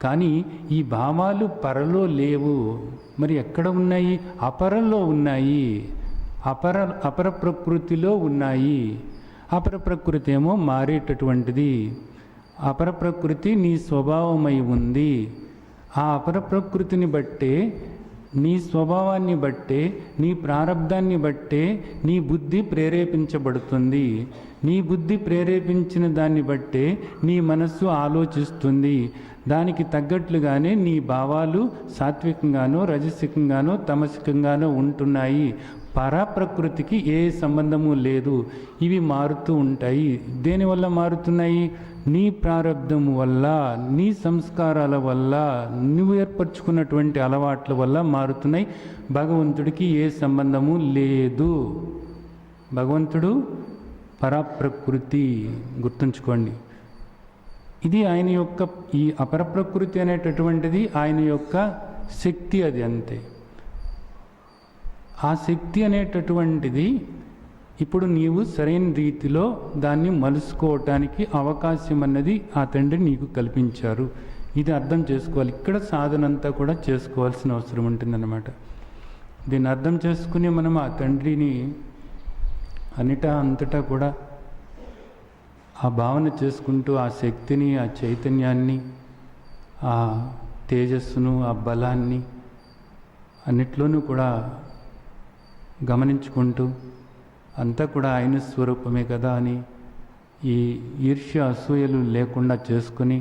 S2: కానీ ఈ భావాలు పరలో లేవు. మరి ఎక్కడ ఉన్నాయి? అపరలో ఉన్నాయి. అపర ప్రకృతిలో ఉన్నాయి. అపర ప్రకృతి ఏమో మారేటటువంటిది. అపర ప్రకృతి నీ స్వభావమై ఉంది. ఆ అపర ప్రకృతిని బట్టే, నీ స్వభావాన్ని బట్టే, నీ ప్రారబ్ధాన్ని బట్టే నీ బుద్ధి ప్రేరేపించబడుతుంది. నీ బుద్ధి ప్రేరేపించిన దాన్ని బట్టే నీ మనస్సు ఆలోచిస్తుంది. దానికి తగ్గట్లుగానే నీ భావాలు సాత్వికంగానో, రజసికంగానో, తమసికంగానో ఉంటున్నాయి. పరప్రకృతికి ఏ సంబంధము లేదు. ఇవి మారుతూ ఉంటాయి. దేనివల్ల మారుతున్నాయి? నీ ప్రారబ్ధము వల్ల, నీ సంస్కారాల వల్ల, నువ్వు ఏర్పరచుకున్నటువంటి అలవాట్ల వల్ల మారుతున్నాయి. భగవంతుడికి ఏ సంబంధము లేదు. భగవంతుడు పరప్రకృతి, గుర్తుంచుకోండి. ఇది ఆయన యొక్క, ఈ అపరప్రకృతి అనేటటువంటిది ఆయన యొక్క శక్తి, అది అంతే. ఆ శక్తి అనేటటువంటిది ఇప్పుడు నీవు సరైన రీతిలో దాన్ని మలుసుకోవటానికి అవకాశం అన్నది ఆ తండ్రి నీకు కల్పించారు. ఇది అర్థం చేసుకోవాలి. ఇక్కడ సాధన అంతా కూడా చేసుకోవాల్సిన అవసరం ఉంటుందన్నమాట. దీన్ని అర్థం చేసుకుని మనం ఆ తండ్రిని అంతటా కూడా ఆ భావన చేసుకుంటూ ఆ శక్తిని, ఆ చైతన్యాన్ని, ఆ తేజస్సును, ఆ బలాన్ని అన్నిట్లోనూ కూడా గమనించుకుంటూ అంతా కూడా ఆయన స్వరూపమే కదా అని ఈ ఈర్ష్య, అసూయలు లేకుండా చేసుకుని,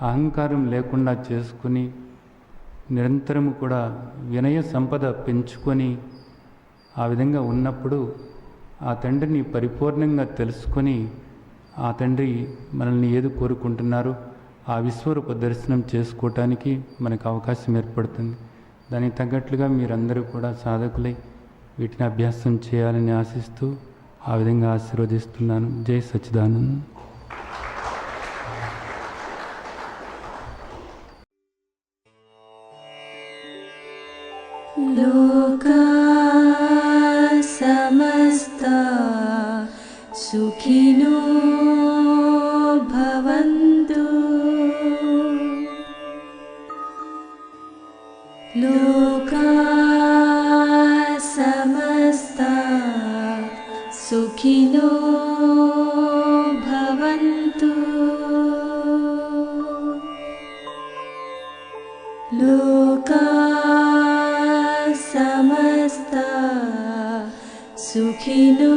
S2: అహంకారం లేకుండా చేసుకుని, నిరంతరము కూడా వినయ సంపద పెంచుకొని ఆ విధంగా ఉన్నప్పుడు ఆ తండ్రిని పరిపూర్ణంగా తెలుసుకొని, ఆ తండ్రి మనల్ని ఏది కోరుకుంటున్నారో ఆ విశ్వరూప దర్శనం చేసుకోవటానికి మనకు అవకాశం ఏర్పడుతుంది. దానికి తగ్గట్లుగా మీరందరూ కూడా సాధకులై వీటిని అభ్యాసం చేయాలని ఆశిస్తూ ఆ విధంగా ఆశీర్వదిస్తున్నాను. జై సచ్చిదానంద్.
S1: लोका समस्ता सुखिनो भवन्तु। लोका समस्ता सुखिनो भवन्तु। लोका समस्ता सुखिनो